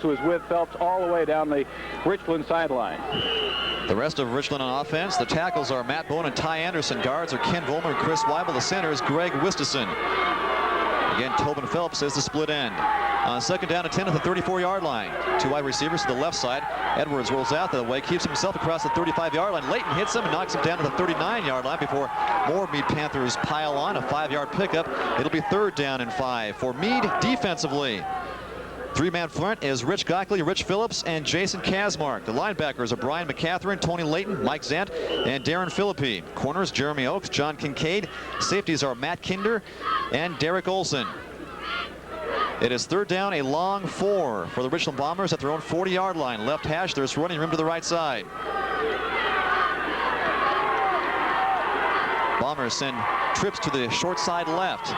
was with Phelps all the way down the Richland sideline. The rest of Richland on offense, the tackles are Matt Bowen and Ty Anderson. Guards are Ken Volmer and Chris Weibel. The center is Greg Wistison. Again, Tobin Phelps is the split end. On second down and 10 at the 34-yard line. Two wide receivers to the left side. Edwards rolls out that way, keeps himself across the 35-yard line. Leighton hits him and knocks him down to the 39-yard line before more Mead Panthers pile on. A 5-yard pickup. It'll be third down and 5 for Mead defensively. Three-man front is Rich Gockley, Rich Phillips, and Jason Kazmark. The linebackers are Brian McCatherine, Tony Leighton, Mike Zant, and Darren Philippi. Corners, Jeremy Oakes, John Kincaid. Safeties are Matt Kinder and Derek Olson. It is third down, a long 4 for the Richland Bombers at their own 40-yard line. Left hash, there's running room to the right side. Bombers send trips to the short side left.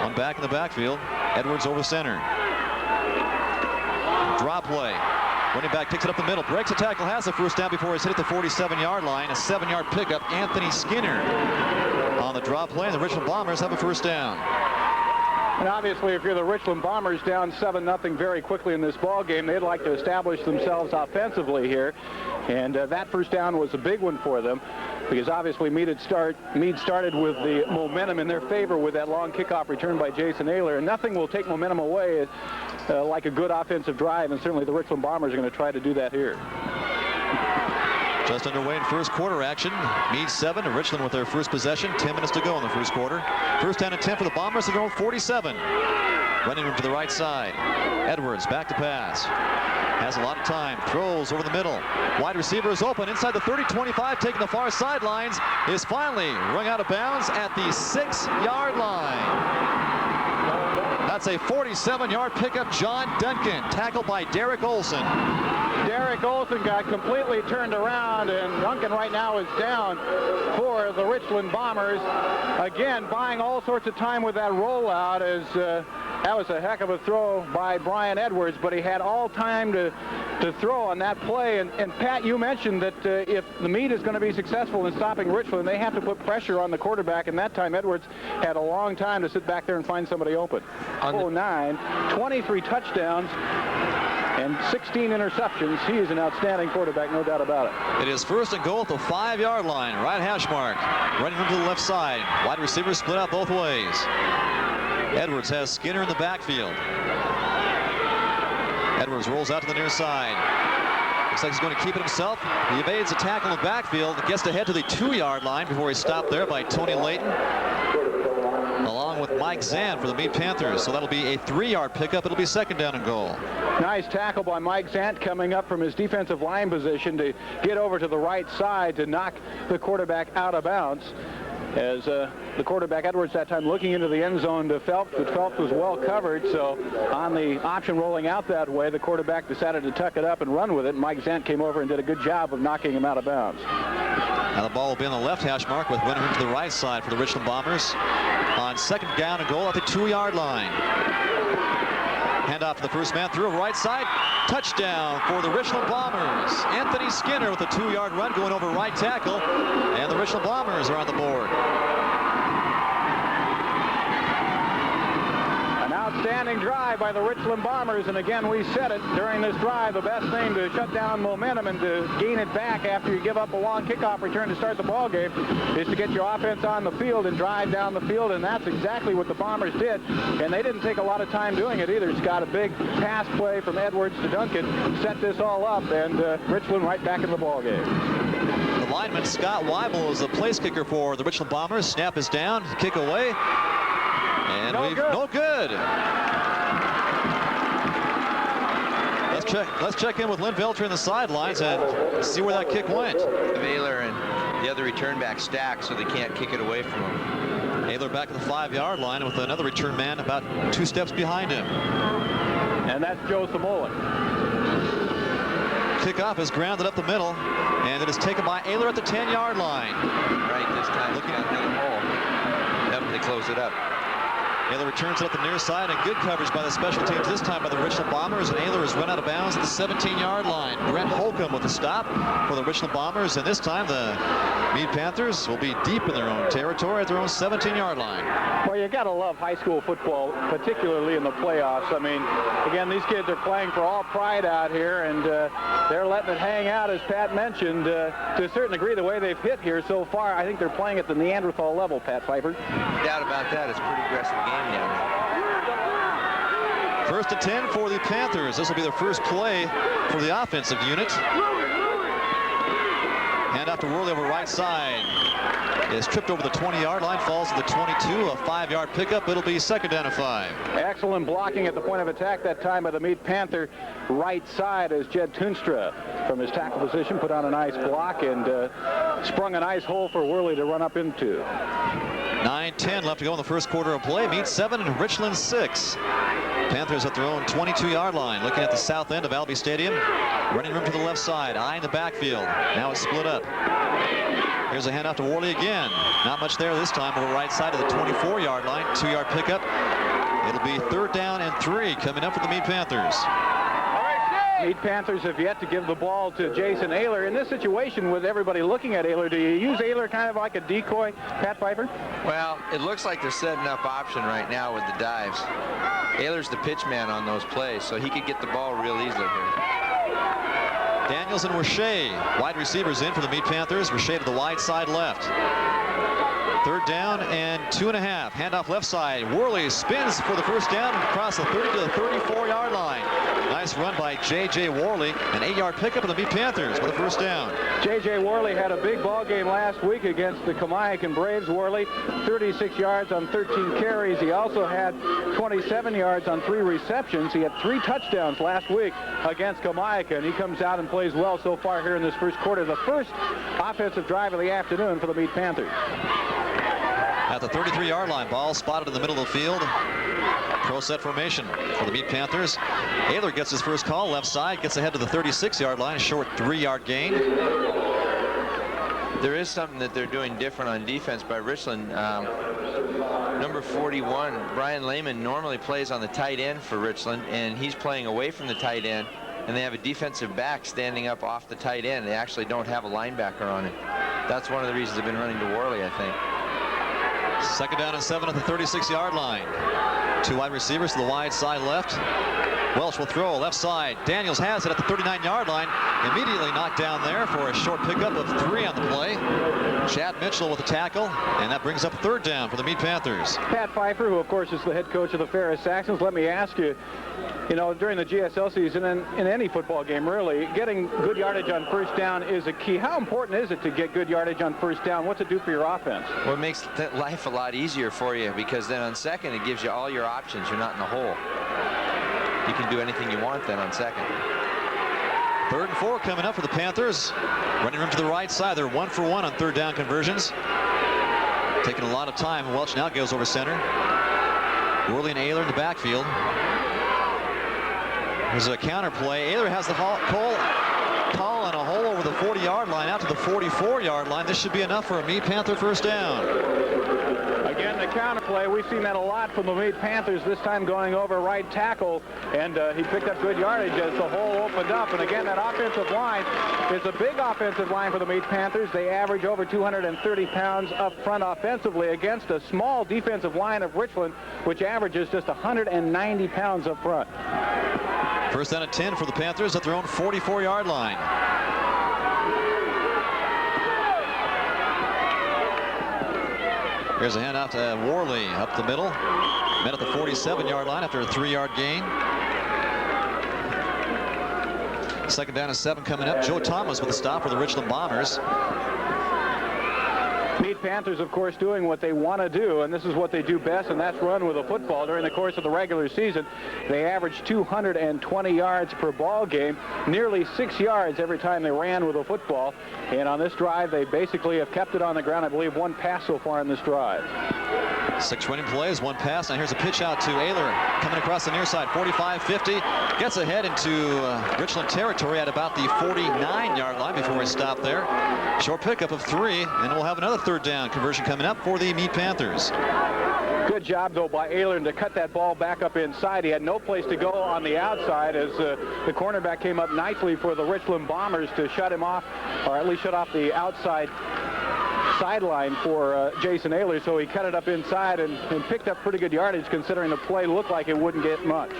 One back in the backfield. Edwards over center. Drop play. Running back picks it up the middle. Breaks a tackle, has the first down before he's hit at the 47-yard line. A 7-yard pickup. Anthony Skinner on the drop play. And the Richland Bombers have a first down. And obviously, if you're the Richland Bombers down 7-0 very quickly in this ball game, they'd like to establish themselves offensively here. And that first down was a big one for them, because obviously Mead started with the momentum in their favor with that long kickoff return by Jason Ayler. And nothing will take momentum away like a good offensive drive, and certainly the Richland Bombers are going to try to do that here. Just underway in first quarter action. Mead 7 and Richland with their first possession. 10 minutes to go in the first quarter. First down and 10 for the Bombers at their own 47. Running room to the right side. Edwards back to pass. Has a lot of time. Throws over the middle. Wide receiver is open inside the 30-25, taking the far sidelines. Is finally rung out of bounds at the 6-yard line. That's a 47-yard pickup. John Duncan, tackled by Derek Olson. Derek Olson got completely turned around, and Duncan right now is down for the Richland Bombers. Again, buying all sorts of time with that rollout, as that was a heck of a throw by Brian Edwards, but he had all time to throw on that play. And Pat, you mentioned that if the Mead is going to be successful in stopping Richland, they have to put pressure on the quarterback, and that time Edwards had a long time to sit back there and find somebody open. 09, 23 touchdowns, and 16 interceptions. He is an outstanding quarterback, no doubt about it. It is first and goal at the 5-yard line. Right hash mark. Running room to the left side. Wide receivers split out both ways. Edwards has Skinner in the backfield. Edwards rolls out to the near side. Looks like he's going to keep it himself. He evades a tackle in the backfield. Gets to head to the 2-yard line before he's stopped there by Tony Leighton, along with Mike Zan for the Mead Panthers. So that'll be a 3-yard pickup. It'll be second down and goal. Nice tackle by Mike Zant coming up from his defensive line position to get over to the right side to knock the quarterback out of bounds. As the quarterback, Edwards, that time looking into the end zone to Phelps, but Phelps was well covered, so on the option rolling out that way, the quarterback decided to tuck it up and run with it, and Mike Zant came over and did a good job of knocking him out of bounds. Now the ball will be on the left hash mark with running to the right side for the Richland Bombers on second down and goal at the 2-yard line. Handoff to the first man through right side. Touchdown for the Richland Bombers. Anthony Skinner with a 2-yard run going over right tackle, and the Richland Bombers are on the board. An outstanding drive by the Richland Bombers, and again, we said it during this drive, the best thing to shut down momentum and to gain it back after you give up a long kickoff return to start the ball game is to get your offense on the field and drive down the field, and that's exactly what the Bombers did, and they didn't take a lot of time doing it either. Scott, a big pass play from Edwards to Duncan set this all up, and Richland right back in the ball game. The lineman Scott Weibel is the place kicker for the Richland Bombers. Snap is down, kick away, and no good. Let's check in with Lynn Velter in the sidelines and see where that kick went. Ayler and the other return back stacked, so they can't kick it away from him. Ayler back at the 5-yard line with another return man about 2 steps behind him. And that's Joe Samoa. Kickoff is grounded up the middle, and it is taken by Ayler at the 10-yard line. Right, this time looking at another hole. Yep, they close it up. Ayler returns it up the near side, and good coverage by the special teams, this time by the Richland Bombers, and Ayler is run out of bounds at the 17-yard line. Brent Holcomb Holcomb with a stop for the Richland Bombers, and this time the Mead Panthers will be deep in their own territory at their own 17-yard line. Well, you got to love high school football, particularly in the playoffs. I mean, again, these kids are playing for all pride out here, and they're letting it hang out, as Pat mentioned. To a certain degree, the way they've hit here so far, I think they're playing at the Neanderthal level, Pat Pfeiffer. No doubt about that. It's a pretty aggressive game down there. First and 10 for the Panthers. This will be their first play for the offensive unit. Hand off to Worley over right side. Is tripped over the 20-yard line, falls to the 22, a 5-yard pickup. It'll be second down and 5. Excellent blocking at the point of attack that time by the Mead Panther right side, as Jed Toonstra from his tackle position put on a nice block and sprung a nice hole for Worley to run up into. 9-10 left to go in the first quarter of play. Mead 7 and Richland 6. Panthers at their own 22-yard line, looking at the south end of Albi Stadium. Running room to the left side, eyeing the backfield. Now it's split up. Here's a handoff to Worley again. Not much there this time, over right side of the 24-yard line. 2-yard pickup. It'll be third down and 3 coming up for the Mead Panthers. Mead Panthers have yet to give the ball to Jason Ayler. In this situation, with everybody looking at Ayler, do you use Ayler kind of like a decoy, Pat Pfeiffer? Well, it looks like they're setting up option right now with the dives. Ayler's the pitch man on those plays, so he could get the ball real easily here. Daniels and Wershay, wide receivers in for the Mead Panthers. Wershay to the wide side left. Third down and 2.5. Handoff left side. Worley spins for the first down across the 30 to the 34-yard line. Nice run by J.J. Worley. An 8-yard pickup of the Mead Panthers with a first down. J.J. Worley had a big ball game last week against the Kamiakan Braves. Worley, 36 yards on 13 carries. He also had 27 yards on 3 receptions. He had 3 touchdowns last week against Kamiakan. He comes out and plays well so far here in this first quarter. The first offensive drive of the afternoon for the Mead Panthers. At the 33-yard line, ball spotted in the middle of the field. Pro set formation for the Mead Panthers. Ayler gets his first call, left side, gets ahead to the 36-yard line, a short 3-yard gain. There is something that they're doing different on defense by Richland. Number 41, Brian Lehman, normally plays on the tight end for Richland, and he's playing away from the tight end, and they have a defensive back standing up off the tight end. They actually don't have a linebacker on it. That's one of the reasons they've been running to Worley, I think. Second down and 7 at the 36-yard line. 2 wide receivers to the wide side left. Welch will throw left side. Daniels has it at the 39-yard line. Immediately knocked down there for a short pickup of 3 on the play. Chad Mitchell with the tackle, and that brings up third down for the Mead Panthers. Pat Pfeiffer, who of course is the head coach of the Ferris Saxons, let me ask you, during the GSL season and in any football game really, getting good yardage on first down is a key. How important is it to get good yardage on first down? What's it do for your offense? Well, it makes life a lot easier for you, because then on second it gives you all your options. You're not in the hole. You can do anything you want then on second. Third and 4 coming up for the Panthers. Running room to the right side. They're 1 for 1 on third down conversions. Taking a lot of time. Welch now goes over center. Worley and Ayler in the backfield. There's a counter play. Ayler has the call and a hole over the 40-yard line out to the 44-yard line. This should be enough for a Mead Panther first down. Again, the counter play. We've seen that a lot from the Mead Panthers, this time going over right tackle, and he picked up good yardage as the hole opened up. And again, that offensive line is a big offensive line for the Mead Panthers. They average over 230 pounds up front offensively against a small defensive line of Richland, which averages just 190 pounds up front. First down and 10 for the Panthers at their own 44-yard line. Here's a handoff to Worley up the middle. Met at the 47-yard line after a 3-yard gain. Second down and 7 coming up. Joe Thomas with a stop for the Richland Bombers. Mead Panthers, of course, doing what they want to do, and this is what they do best, and that's run with a football. During the course of the regular season, they averaged 220 yards per ball game, nearly 6 yards every time they ran with a football. And on this drive, they basically have kept it on the ground. I believe 1 pass so far in this drive. 6 running plays, 1 pass. Now here's a pitch out to Ayler coming across the near side, 45-50. Gets ahead into Richland territory at about the 49-yard line before he stopped there. Short pickup of 3, and we'll have another third down conversion coming up for the Mead Panthers. good job, though, by Ayler to cut that ball back up inside. He had no place to go on the outside as the cornerback came up nicely for the Richland Bombers to shut him off, or at least shut off the outside sideline for Jason Ayler. So he cut it up inside and picked up pretty good yardage, considering the play looked like it wouldn't get much.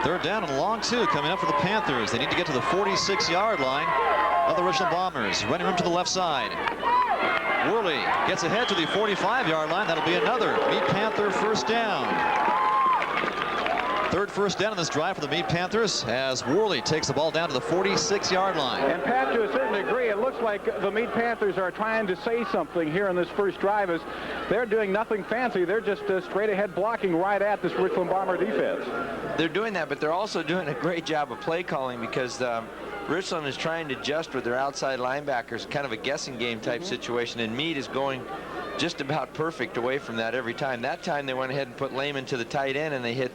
Third down and long 2 coming up for the Panthers. They need to get to the 46-yard line of the Richland Bombers. Running room to the left side. Worley gets ahead to the 45-yard line. That'll be another Mead Panther first down. Third first down in this drive for the Mead Panthers as Worley takes the ball down to the 46-yard line. And Pat, to a certain degree, it looks like the Mead Panthers are trying to say something here in this first drive as they're doing nothing fancy. They're just straight ahead blocking right at this Richland Bomber defense. They're doing that, but they're also doing a great job of play calling because Richland is trying to adjust with their outside linebackers, kind of a guessing game type situation, and Mead is going just about perfect away from that every time. That time they went ahead and put Lehman to the tight end, and they hit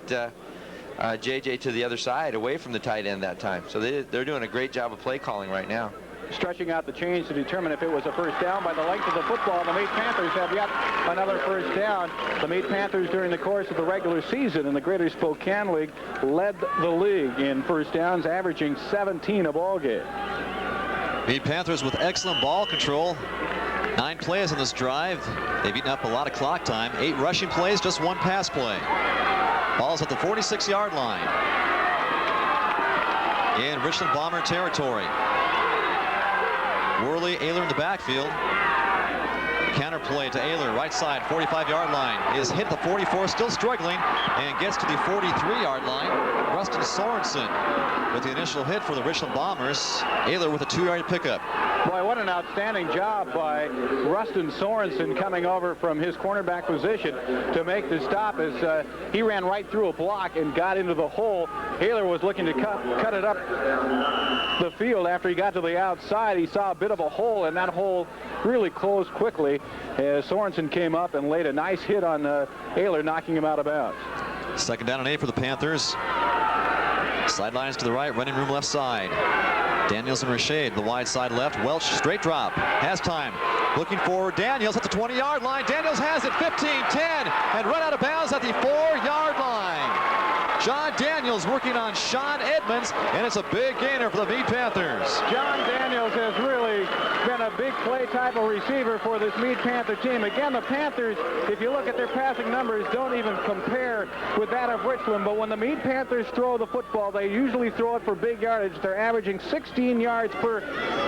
JJ to the other side away from the tight end that time. So they're doing a great job of play calling right now. Stretching out the chains to determine if it was a first down by the length of the football. The Mead Panthers have yet another first down. The Mead Panthers during the course of the regular season in the Greater Spokane League led the league in first downs, averaging 17 a ball game. Mead Panthers with excellent ball control. 9 plays on this drive. They've eaten up a lot of clock time. 8 rushing plays, just 1 pass play. Ball's at the 46-yard line in Richland Bomber territory. Worley, Ayler in the backfield. Counter play to Ayler, right side, 45-yard line. Is hit at the 44, still struggling, and gets to the 43-yard line. Rustin Sorensen with the initial hit for the Richland Bombers. Ayler with a 2-yard pickup. Boy, what an outstanding job by Rustin Sorensen coming over from his cornerback position to make the stop as he ran right through a block and got into the hole. Ayler was looking to cut it up the field after he got to the outside. He saw a bit of a hole, and that hole really closed quickly as Sorensen came up and laid a nice hit on Ayler, knocking him out of bounds. Second down and 8 for the Panthers. Sidelines to the right, running room left side. Daniels and Rashad, the wide side left. Welch, straight drop, has time. Looking for Daniels at the 20-yard line. Daniels has it, 15, 10, and run out of bounds at the 4-yard line. John Daniels working on Sean Edmonds, and it's a big gainer for the Mead Panthers. John Daniels has really been a big play type of receiver for this Mead Panther team. Again, the Panthers, if you look at their passing numbers, don't even compare with that of Richland, but when the Mead Panthers throw the football, they usually throw it for big yardage. They're averaging 16 yards per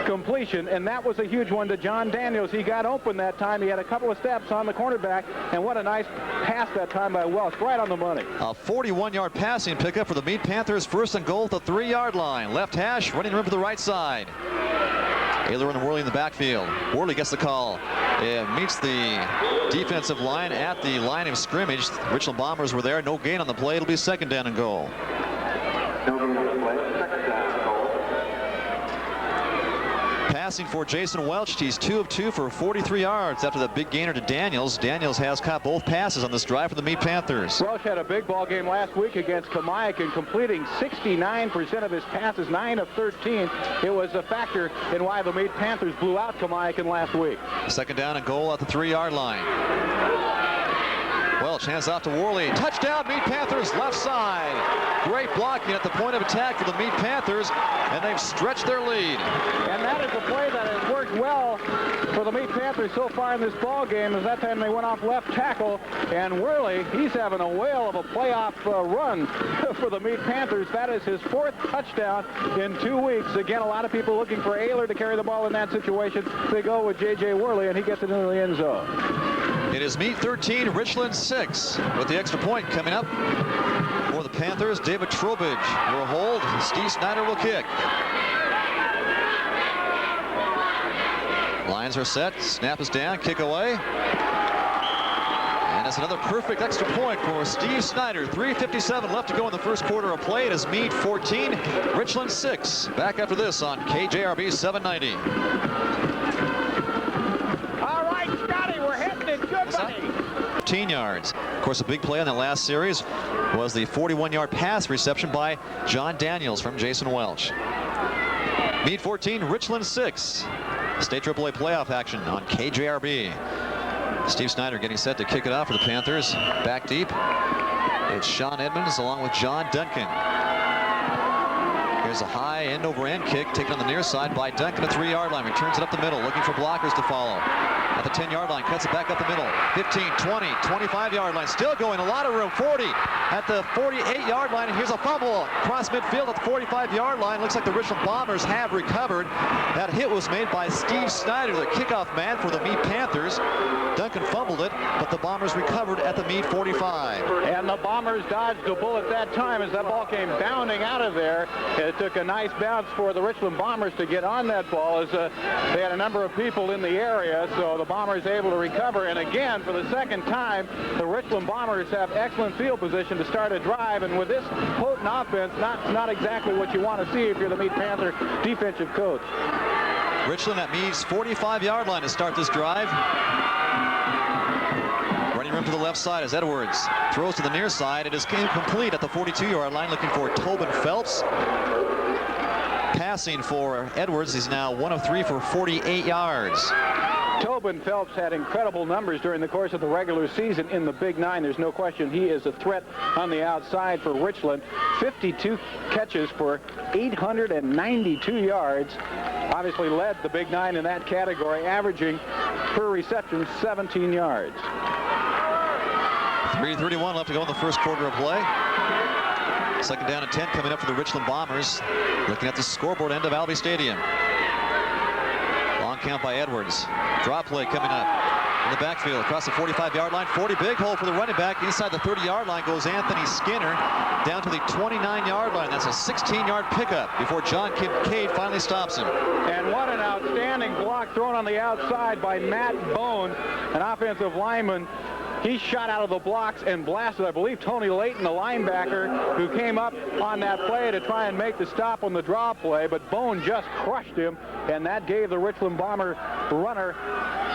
completion, and that was a huge one to John Daniels. He got open that time. He had a couple of steps on the cornerback, and what a nice pass that time by Welch, right on the money. A 41-yard passing pickup for the Mead Panthers, first and goal at the 3-yard line. Left hash, running room to the right side. Ayler and Worley in the backfield. Worley gets the call. It meets the defensive line at the line of scrimmage. The Richland Bombers were there. No gain on the play. It'll be second down and goal. No gain on the play. Second down and goal. Passing for Jason Welch. He's 2 of 2 for 43 yards after that big gainer to Daniels. Daniels has caught both passes on this drive for the Mead Panthers. Welch had a big ball game last week against Kamiak and completing 69% of his passes, 9 of 13. It was a factor in why the Mead Panthers blew out Kamiak last week. Second down and goal at the 3-yard line. Welch hands off to Worley. Touchdown, Mead Panthers, left side. Great blocking at the point of attack for the Mead Panthers, and they've stretched their lead. And that is a play that has worked well for the Mead Panthers so far in this ball game, as that time they went off left tackle, and Worley, he's having a whale of a playoff run for the Mead Panthers. That is his 4th touchdown in 2 weeks. Again, a lot of people looking for Ayler to carry the ball in that situation. They go with J.J. Worley, and he gets it into the end zone. It is Mead 13, Richland 6. With the extra point coming up for the Panthers, David Trowbridge will hold. Steve Snyder will kick. Lines are set. Snap is down. Kick away. And it's another perfect extra point for Steve Snyder. 3:57 left to go in the first quarter of play. It is Mead 14, Richland 6. Back after this on KJRB 790. 15 yards. Of course, a big play on that last series was the 41-yard pass reception by John Daniels from Jason Welch. Mead 14, Richland 6. State AAA playoff action on KJRB. Steve Snyder getting set to kick it off for the Panthers. Back deep. It's Sean Edmonds along with John Duncan. Here's a high end-over-end kick taken on the near side by Duncan at 3-yard line. Returns it up the middle, looking for blockers to follow. At the 10-yard line, cuts it back up the middle. 15, 20, 25-yard line. Still going, a lot of room. 40 at the 48-yard line. And here's a fumble across midfield at the 45-yard line. Looks like the Richland Bombers have recovered. That hit was made by Steve Snyder, the kickoff man for the Mead Panthers. Duncan fumbled it, but the Bombers recovered at the Mead 45. And the Bombers dodged a bullet that time as that ball came bounding out of there. It took a nice bounce for the Richland Bombers to get on that ball as they had a number of people in the area, so the Bombers able to recover. And again, for the second time, the Richland Bombers have excellent field position to start a drive, and with this potent offense, not exactly what you want to see if you're the Mead Panther defensive coach. Richland at Mead's 45-yard line to start this drive. Running room to the left side as Edwards throws to the near side. It is incomplete at the 42-yard line, looking for Tobin Phelps. Passing for Edwards, he's now 1 of 3 for 48 yards. Tobin Phelps had incredible numbers during the course of the regular season in the Big Nine. There's no question he is a threat on the outside for Richland. 52 catches for 892 yards. Obviously led the Big Nine in that category, averaging per reception 17 yards. 3:31 left to go in the first quarter of play. Second down and 10 coming up for the Richland Bombers. Looking at the scoreboard end of Albi Stadium. Long count by Edwards. Drop play coming up in the backfield across the 45-yard line. 40, big hole for the running back. Inside the 30-yard line goes Anthony Skinner down to the 29-yard line. That's a 16-yard pickup before John Kincaid finally stops him. And what an outstanding block thrown on the outside by Matt Bone, an offensive lineman. He shot out of the blocks and blasted, I believe, Tony Layton, the linebacker, who came up on that play to try and make the stop on the draw play, but Bone just crushed him, and that gave the Richland Bomber runner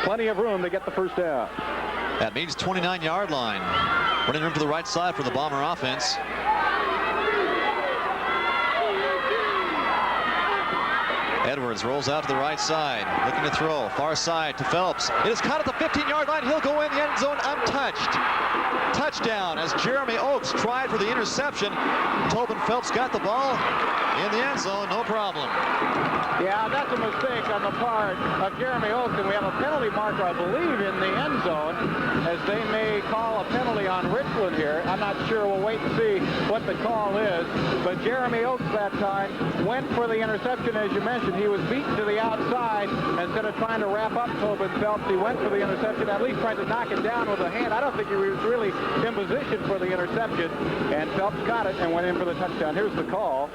plenty of room to get the first down. That means 29-yard line. Running room to the right side for the Bomber offense. Edwards rolls out to the right side, looking to throw. Far side to Phelps. It is caught at the 15-yard line. He'll go in the end zone untouched. Touchdown as Jeremy Oakes tried for the interception. Tobin Phelps got the ball in the end zone, no problem. Yeah, that's a mistake on the part of Jeremy Oakes, and we have a penalty marker, I believe, in the end zone, as they may call a penalty on Richland here. I'm not sure. We'll wait and see what the call is. But Jeremy Oakes that time went for the interception, as you mentioned. He was beaten to the outside. Instead of trying to wrap up Tobin Phelps, he went for the interception, at least tried to knock it down with a hand. I don't think he was really in position for the interception, and Phelps got it and went in for the touchdown. Here's the call.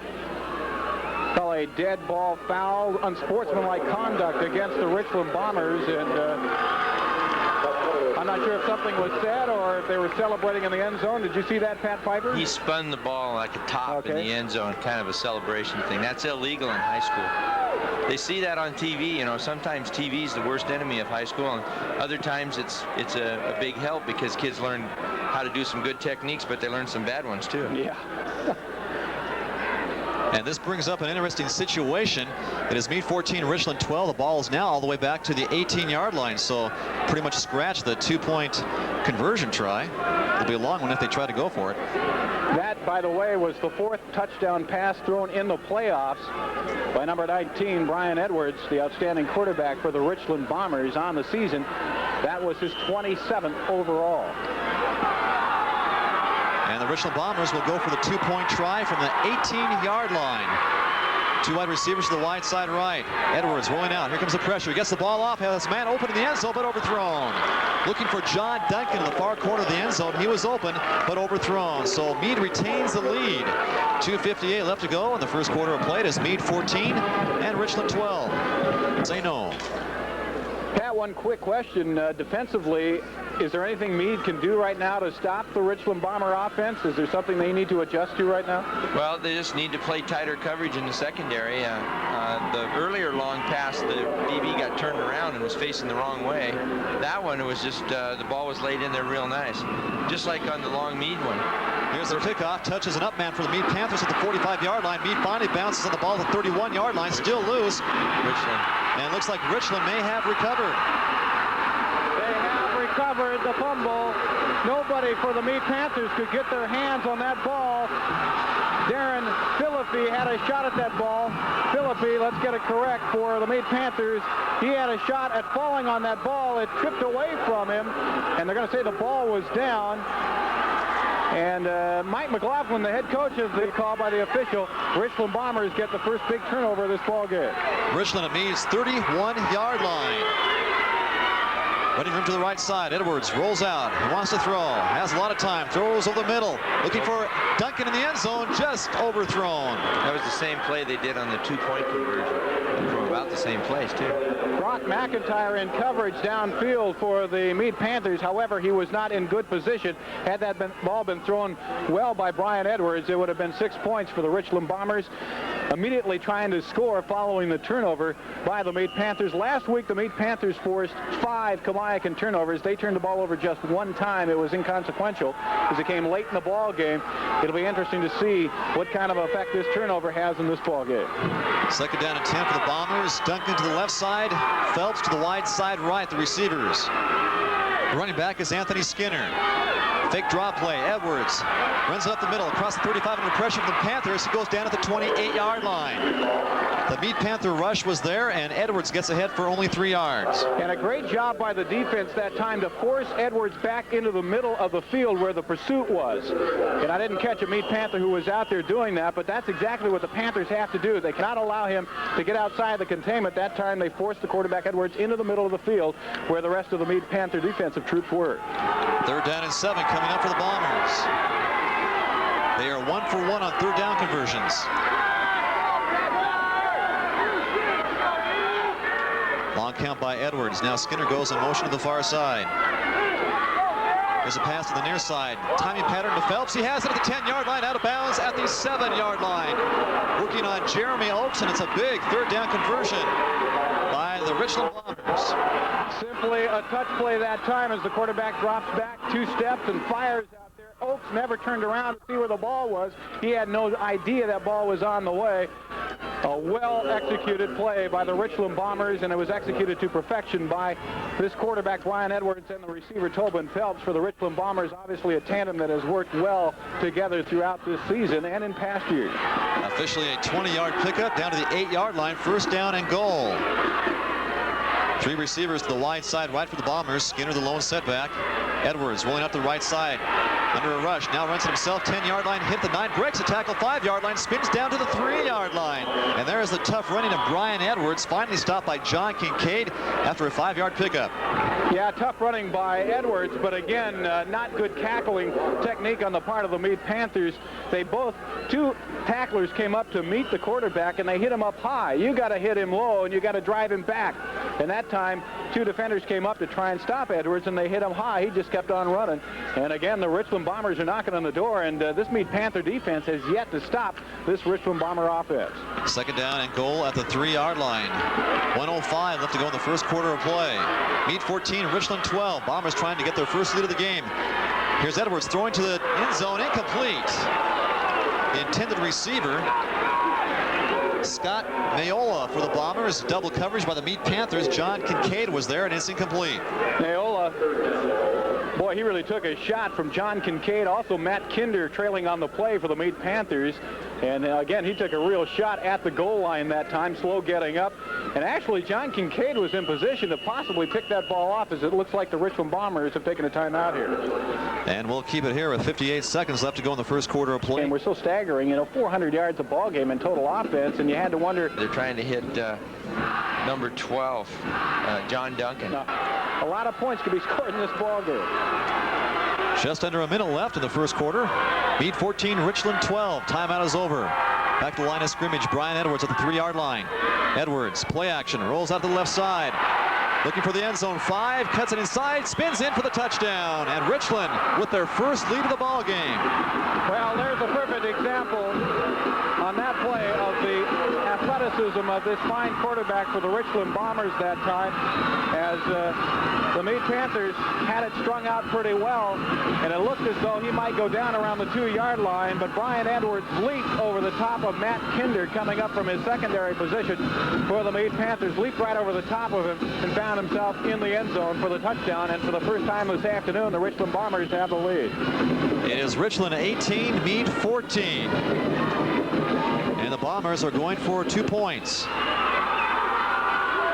Call a dead ball foul, unsportsmanlike conduct against the Richland Bombers, and I'm not sure if something was said or if they were celebrating in the end zone. Did you see that, Pat Piper? He spun the ball like a top in the end zone, kind of a celebration thing. That's illegal in high school. They see that on TV. You know, sometimes TV is the worst enemy of high school, and other times it's a big help because kids learn how to do some good techniques, but they learn some bad ones too. Yeah. And this brings up an interesting situation. It is Mead 14, Richland 12. The ball is now all the way back to the 18-yard line, so pretty much scratched the two-point conversion try. It'll be a long one if they try to go for it. That, by the way, was the 4th touchdown pass thrown in the playoffs by number 19, Brian Edwards, the outstanding quarterback for the Richland Bombers on the season. That was his 27th overall. And the Richland Bombers will go for the two-point try from the 18-yard line. Two wide receivers to the wide side right. Edwards rolling out. Here comes the pressure. He gets the ball off. Has man open in the end zone, but overthrown. Looking for John Duncan in the far corner of the end zone. He was open, but overthrown. So Mead retains the lead. 2:58 left to go in the first quarter of play. It is Mead 14 and Richland 12. Say no. Pat, one quick question. Defensively, is there anything Mead can do right now to stop the Richland Bomber offense? Is there something they need to adjust to right now? Well, they just need to play tighter coverage in the secondary. The earlier long pass, the DB got turned around and was facing the wrong way. That one, it was just, the ball was laid in there real nice. Just like on the long Mead one. Here's the kickoff. Touches an up man for the Mead Panthers at the 45-yard line. Mead finally bounces on the ball at the 31-yard line. Still loose. Richland. And it looks like Richland may have recovered. They have recovered the fumble. Nobody for the Mead Panthers could get their hands on that ball. Darren Philippi had a shot at that ball. Philippi, let's get it correct for the Mead Panthers. He had a shot at falling on that ball. It tripped away from him, and they're going to say the ball was down. And Mike McLaughlin, the head coach, is the call by the official. Richland Bombers get the first big turnover of this ball game. Richland at Mead's 31-yard line. Running room to the right side. Edwards rolls out. He wants to throw. Has a lot of time. Throws over the middle. Looking for Duncan in the end zone. Just overthrown. That was the same play they did on the two-point conversion. From about the same place, too. Brock McIntyre in coverage downfield for the Mead Panthers. However, he was not in good position. Had that ball been thrown well by Brian Edwards, it would have been 6 points for the Richland Bombers. Immediately trying to score following the turnover by the Mead Panthers. Last week, the Mead Panthers forced 5 Kamiakin turnovers. They turned the ball over just one time. It was inconsequential as it came late in the ball game. It'll be interesting to see what kind of effect this turnover has in this ball game. Second down and 10 for the Bombers. Duncan to the left side. Phelps to the wide side right, the receivers. The running back is Anthony Skinner. Fake draw play. Edwards runs up the middle across the 35 under pressure from the Panthers. He goes down at the 28-yard line. The Mead Panther rush was there, and Edwards gets ahead for only 3 yards. And a great job by the defense that time to force Edwards back into the middle of the field where the pursuit was. And I didn't catch a Mead Panther who was out there doing that, but that's exactly what the Panthers have to do. They cannot allow him to get outside the containment. That time they forced the quarterback Edwards into the middle of the field where the rest of the Mead Panther defensive troops were. Third down and 7 coming up for the Bombers. They are 1 for 1 on third down conversions. Long count by Edwards. Now Skinner goes in motion to the far side. There's a pass to the near side. Timing pattern to Phelps. He has it at the 10-yard line, out of bounds at the 7-yard line. Working on Jeremy Oakes, and it's a big third down conversion by the Richland Bombers. Simply a touch play that time as the quarterback drops back 2 steps and fires out there. Oakes never turned around to see where the ball was. He had no idea that ball was on the way. A well-executed play by the Richland Bombers, and it was executed to perfection by this quarterback, Brian Edwards, and the receiver, Tobin Phelps, for the Richland Bombers. Obviously a tandem that has worked well together throughout this season and in past years. Officially a 20-yard pickup down to the 8-yard line, first down and goal. 3 receivers to the wide side right for the Bombers. Skinner the lone setback. Edwards rolling up the right side. Under a rush, now runs it himself, 10-yard line, hit the 9, breaks a tackle, 5-yard line, spins down to the 3-yard line. And there's the tough running of Brian Edwards, finally stopped by John Kincaid after a 5-yard pickup. Yeah, tough running by Edwards, but again, not good tackling technique on the part of the Mead Panthers. They both, 2 tacklers came up to meet the quarterback, and they hit him up high. You got to hit him low, and you got to drive him back. And that time, 2 defenders came up to try and stop Edwards, and they hit him high. He just kept on running. And again, the Richland Bombers are knocking on the door, and this Mead Panther defense has yet to stop this Richland Bomber offense. Second down and goal at the 3-yard line. 1:05 left to go in the first quarter of play. Mead 14, Richland 12. Bombers trying to get their first lead of the game. Here's Edwards throwing to the end zone, incomplete. The intended receiver, Scott Mayola for the Bombers. Double coverage by the Mead Panthers. John Kincaid was there, and it's incomplete. Mayola, boy, he really took a shot from John Kincaid. Also, Matt Kinder trailing on the play for the Mead Panthers. And again, he took a real shot at the goal line that time, slow getting up. And actually, John Kincaid was in position to possibly pick that ball off, as it looks like the Richland Bombers have taken a timeout here. And we'll keep it here with 58 seconds left to go in the first quarter of play. And we're so staggering, 400 yards a ball game in total offense, and you had to wonder. They're trying to hit number 12, John Duncan. A lot of points could be scored in this ball game. Just under a minute left in the first quarter. Mead 14, Richland 12. Timeout is over. Back to the line of scrimmage. Brian Edwards at the 3-yard line. Edwards, play action, rolls out to the left side. Looking for the end zone. 5, cuts it inside, spins in for the touchdown. And Richland with their first lead of the ball game. Well, there's a perfect example on that play of the athleticism of this fine quarterback for the Richland Bombers that time, as the Mead Panthers had it strung out pretty well, and it looked as though he might go down around the 2-yard line, but Brian Edwards leaped over the top of Matt Kinder coming up from his secondary position for the Mead Panthers, leaped right over the top of him and found himself in the end zone for the touchdown, and for the first time this afternoon, the Richland Bombers have the lead. It is Richland 18, Mead 14. And the Bombers are going for 2 points.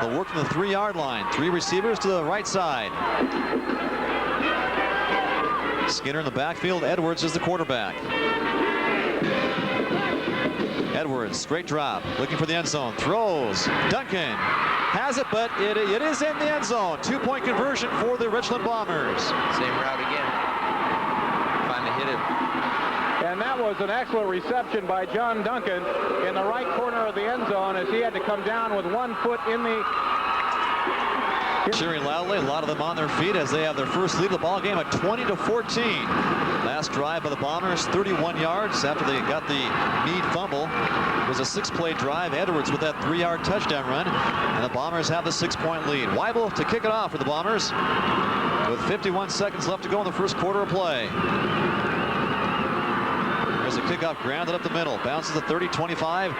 They'll work from the 3-yard line. 3 receivers to the right side. Skinner in the backfield. Edwards is the quarterback. Edwards, straight drop, looking for the end zone. Throws. Duncan has it, but it is in the end zone. 2-point conversion for the Richland Bombers. Same route again. Finally hit it. And that was an excellent reception by John Duncan in the right corner of the end zone, as he had to come down with 1 foot in the... Cheering loudly, a lot of them on their feet as they have their first lead of the ball game at 20-14. Last drive by the Bombers, 31 yards after they got the Mead fumble. It was a 6-play drive. Edwards with that 3-yard touchdown run, and the Bombers have the 6-point lead. Weibel to kick it off for the Bombers with 51 seconds left to go in the first quarter of play. There's a kickoff grounded up the middle. Bounces the 30-25.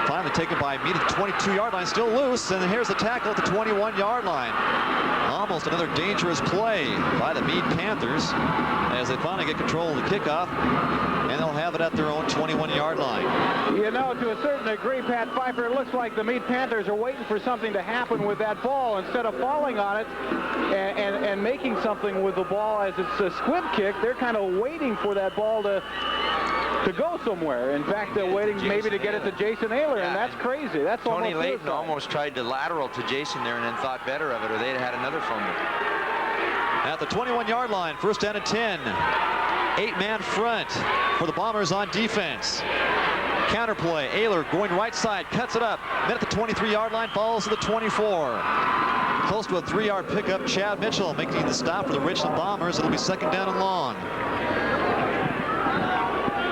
Finally taken by Mead at the 22-yard line, still loose. And here's the tackle at the 21-yard line. Almost another dangerous play by the Mead Panthers as they finally get control of the kickoff. And they'll have it at their own 21-yard line. You know, to a certain degree, Pat Pfeiffer, it looks like the Mead Panthers are waiting for something to happen with that ball. Instead of falling on it and making something with the ball as it's a squib kick, they're kind of waiting for that ball to go somewhere. In fact, they're waiting maybe to get it to Jason Ayler, and that's crazy. That's Tony almost Layton suicide. almost tried to lateral to Jason there and then thought better of it, or they'd had another fumble. At the 21-yard line, first down and 10. 8-man front for the Bombers on defense. Counterplay, Ayler going right side, cuts it up. Then at the 23-yard line, falls to the 24. Close to a 3-yard pickup. Chad Mitchell making the stop for the Richland Bombers. It'll be second down and long.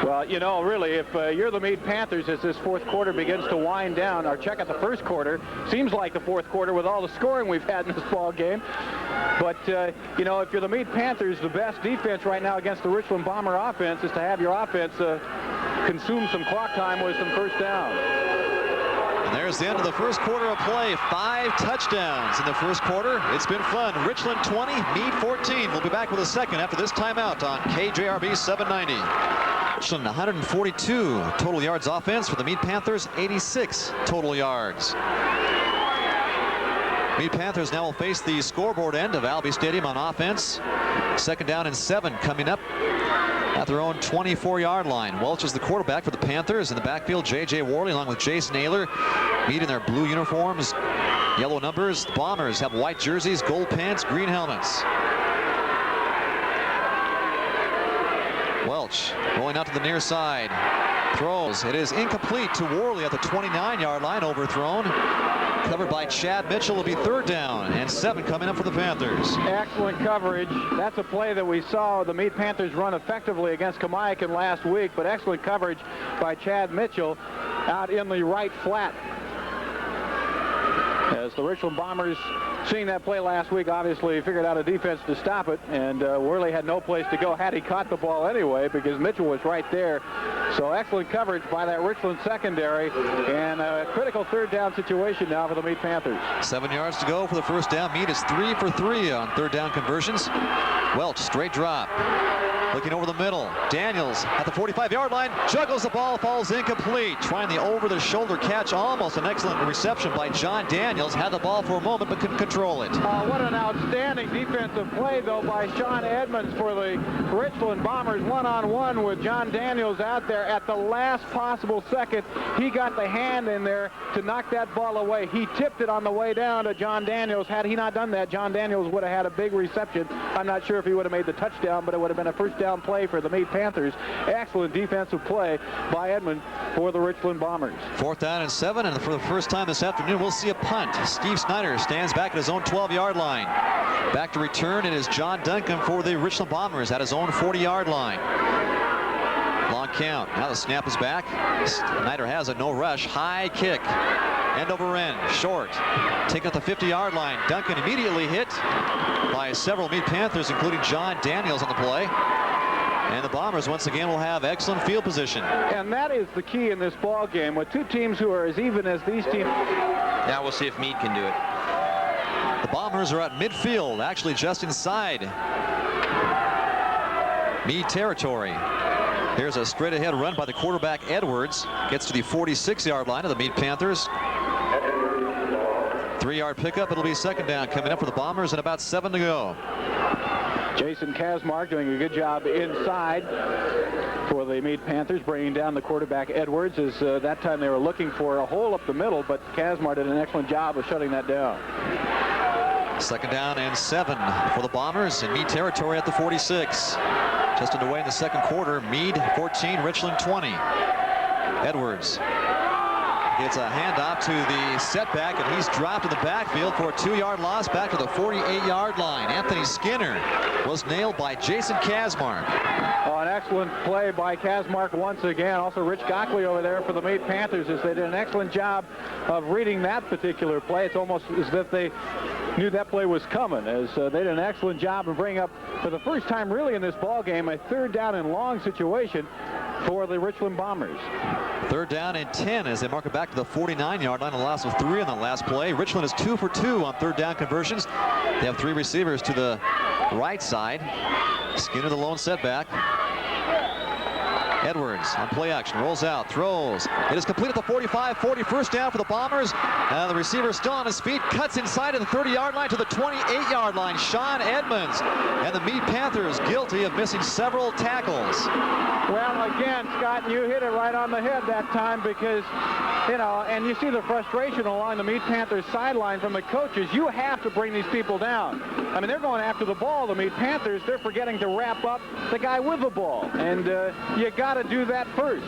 Well, you know, really, if you're the Mead Panthers as this fourth quarter begins to wind down, our check at the first quarter seems like the fourth quarter with all the scoring we've had in this ball game. But, you know, if you're the Mead Panthers, the best defense right now against the Richland Bomber offense is to have your offense consume some clock time with some first down. And there's the end of the first quarter of play. 5 touchdowns in the first quarter. It's been fun. Richland 20, Mead 14. We'll be back with a second after this timeout on KJRB 790. Richland 142 total yards offense for the Mead Panthers, 86 total yards. Mead Panthers now will face the scoreboard end of Albi Stadium on offense. Second down and 7 coming up at their own 24-yard line. Welch is the quarterback for the Panthers. In the backfield, J.J. Worley along with Jason Ayler. Mead in their blue uniforms, yellow numbers. The Bombers have white jerseys, gold pants, green helmets. Welch rolling out to the near side. Throws. It is incomplete to Worley at the 29-yard line. Overthrown. Covered by Chad Mitchell. Will be third down and 7 coming up for the Panthers. Excellent coverage. That's a play that we saw the Mead Panthers run effectively against Kamiakin last week, but excellent coverage by Chad Mitchell out in the right flat. As the Richland Bombers, seeing that play last week, obviously figured out a defense to stop it, and Worley had no place to go had he caught the ball anyway, because Mitchell was right there. So excellent coverage by that Richland secondary, and a critical third down situation now for the Mead Panthers. 7 yards to go for the first down. Mead is 3 for 3 on third down conversions. Welch, straight drop. Looking over the middle. Daniels at the 45-yard line. Juggles the ball, falls incomplete. Trying the over-the-shoulder catch. Almost an excellent reception by John Daniels. Had the ball for a moment, but couldn't control it. What an outstanding defensive play, though, by Sean Edmonds for the Richland Bombers. One-on-one with John Daniels out there at the last possible second. He got the hand in there to knock that ball away. He tipped it on the way down to John Daniels. Had he not done that, John Daniels would have had a big reception. I'm not sure if he would have made the touchdown, but it would have been a first down play for the Mead Panthers. Excellent defensive play by Edmond for the Richland Bombers. Fourth down and 7, and for the first time this afternoon, we'll see a punt. Steve Snyder stands back at his own 12-yard line. Back to return, it is John Duncan for the Richland Bombers at his own 40-yard line. Long count. Now the snap is back. Snyder has it, no rush. High kick. End over end, short. Taken at the 50-yard line. Duncan immediately hit by several Mead Panthers, including John Daniels on the play. And the Bombers once again will have excellent field position. And that is the key in this ball game with two teams who are as even as these teams. Now we'll see if Mead can do it. The Bombers are at midfield, actually just inside Mead territory. Here's a straight ahead run by the quarterback Edwards. Gets to the 46-yard line of the Mead Panthers. 3-yard pickup. It'll be second down coming up for the Bombers and about 7 to go. Jason Kazmark doing a good job inside for the Mead Panthers, bringing down the quarterback Edwards. As that time they were looking for a hole up the middle, but Kazmark did an excellent job of shutting that down. Second down and 7 for the Bombers in Mead territory at the 46. Just underway in the second quarter. Mead 14, Richland 20. Edwards gets a handoff to the setback, and he's dropped in the backfield for a 2-yard loss back to the 48-yard line. Anthony Skinner was nailed by Jason Kazmark. Oh, an excellent play by Kazmark once again. Also Rich Gockley over there for the Mead Panthers, as they did an excellent job of reading that particular play. It's almost as if they knew that play was coming, as they did an excellent job of bringing up, for the first time really in this ball game, a 3rd down and long situation for the Richland Bombers. 3rd down and 10 as they mark it back to the 49-yard line. A loss of 3 on the last play. Richland is 2 for 2 on 3rd down conversions. They have 3 receivers to the right side. Skinner the lone setback. Edwards on play action, rolls out, throws. It is complete at the 45, 41st down for the Bombers. The receiver still on his feet, cuts inside of the 30-yard line to the 28-yard line. Sean Edmonds and the Mead Panthers guilty of missing several tackles. Well, again, Scott, you hit it right on the head that time, because, you know, and you see the frustration along the Mead Panthers sideline from the coaches. You have to bring these people down. I mean, they're going after the ball, the Mead Panthers. They're forgetting to wrap up the guy with the ball. And you got to do that first.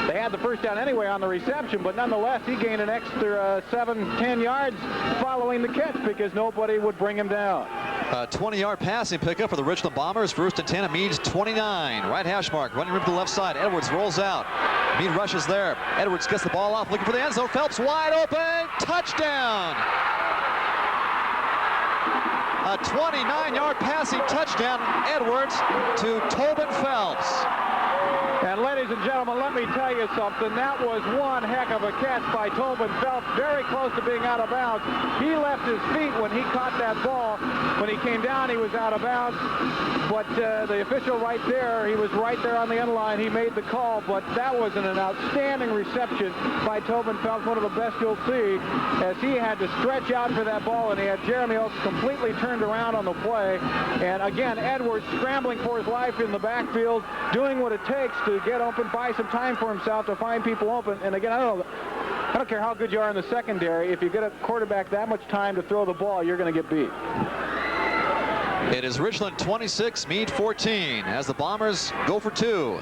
They had the first down anyway on the reception, but nonetheless, he gained an extra 7-10 yards following the catch because nobody would bring him down. A 20-yard passing pickup for the Richland Bombers. 1st and 10 at Mead's 29. Right hash mark, running room to the left side. Edwards rolls out. Mead rushes there. Edwards gets the ball off, looking for the end zone. Phelps wide open. Touchdown! A 29-yard passing touchdown, Edwards to Tobin Phelps. And ladies and gentlemen, let me tell you something. That was one heck of a catch by Tobin Phelps, very close to being out of bounds. He left his feet when he caught that ball. When he came down, he was out of bounds. But the official right there, he was right there on the end line. He made the call, but that was an outstanding reception by Tobin Phelps, one of the best you'll see, as he had to stretch out for that ball, and he had Jeremy Oakes completely turned around on the play. And again, Edwards scrambling for his life in the backfield, doing what it takes to get open, buy some time for himself to find people open. And again, I don't care how good you are in the secondary. If you get a quarterback that much time to throw the ball, you're going to get beat. It is Richland 26, Mead 14, as the Bombers go for 2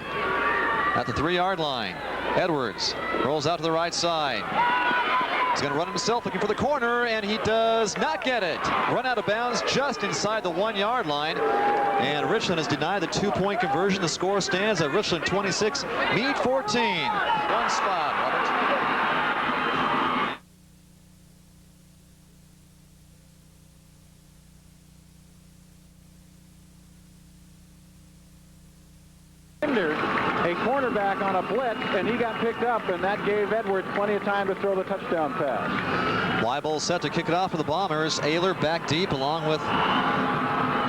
at the 3-yard line. Edwards rolls out to the right side. He's going to run himself, looking for the corner, and he does not get it. Run out of bounds just inside the 1-yard line. And Richland has denied the 2-point conversion. The score stands at Richland 26, Mead 14. One spot, Robert. A cornerback on a blitz, and he got picked up, and that gave Edwards plenty of time to throw the touchdown pass. Weibel set to kick it off for the Bombers. Ayler back deep along with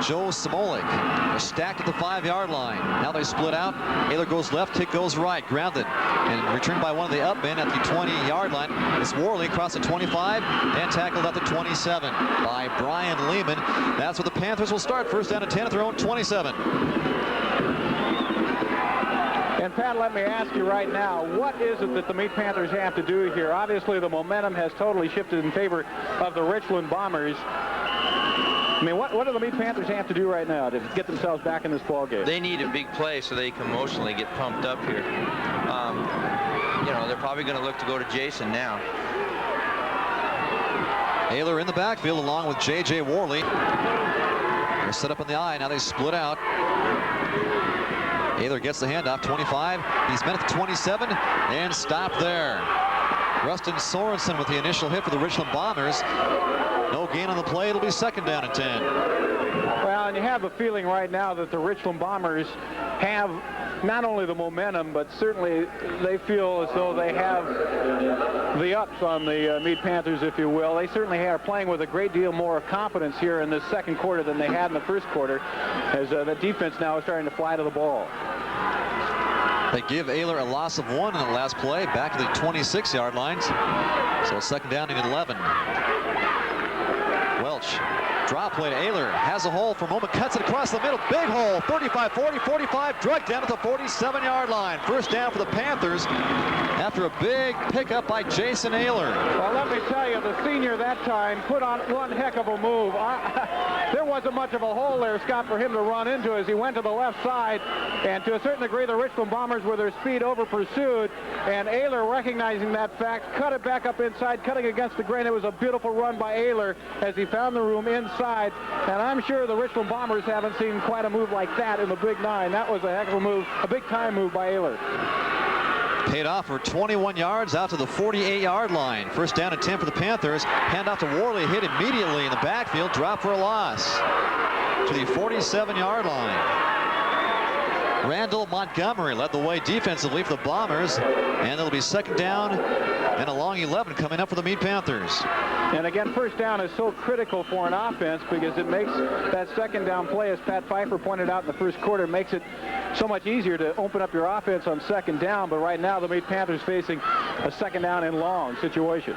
Joe Smolik. They're stacked at the 5-yard line. Now they split out. Ayler goes left, kick goes right, grounded, and returned by one of the up men at the 20-yard line. It's Worley across the 25 and tackled at the 27 by Brian Lehman. That's where the Panthers will start. 1st down and 10 at their own 27. And Pat, let me ask you right now, what is it that the Mead Panthers have to do here? Obviously, the momentum has totally shifted in favor of the Richland Bombers. I mean, what do the Mead Panthers have to do right now to get themselves back in this ball game? They need a big play so they can emotionally get pumped up here. You know, they're probably going to look to go to Jason now. Ayler in the backfield along with J.J. Worley. They're set up in the eye. Now they split out. Ayler gets the handoff, 25. He's met at the 27 and stopped there. Rustin Sorensen with the initial hit for the Richland Bombers. No gain on the play. It'll be second down and 10. Well, and you have a feeling right now that the Richland Bombers have not only the momentum, but certainly they feel as though they have the ups on the Mead Panthers, if you will. They certainly are playing with a great deal more confidence here in the second quarter than they had in the first quarter, as the defense now is starting to fly to the ball. They give Ayler a loss of 1 in the last play, back to the 26-yard lines. So second down and 11. Welch, drop play to Ayler, has a hole for a moment, cuts it across the middle, big hole, 35, 40, 45, dragged down at the 47-yard line. First down for the Panthers after a big pickup by Jason Ayler. Well, let me tell you, the senior that time put on one heck of a move. There wasn't much of a hole there, Scott, for him to run into as he went to the left side, and to a certain degree the Richland Bombers with their speed over pursued, and Ayler, recognizing that fact, cut it back up inside, cutting against the grain. It was a beautiful run by Ayler as he found the room inside, and I'm sure the Richland Bombers haven't seen quite a move like that in the Big Nine. That was a heck of a move, a big-time move by Ayler. Paid off for 21 yards out to the 48-yard line. First down and 10 for the Panthers. Handoff to Worley, hit immediately in the backfield, drop for a loss to the 47-yard line. Randall Montgomery led the way defensively for the Bombers, and it'll be second down and a long 11 coming up for the Mead Panthers. And again, first down is so critical for an offense because it makes that second down play, as Pat Pfeiffer pointed out in the first quarter, makes it so much easier to open up your offense on second down. But right now, the Mead Panthers facing a second down and long situation.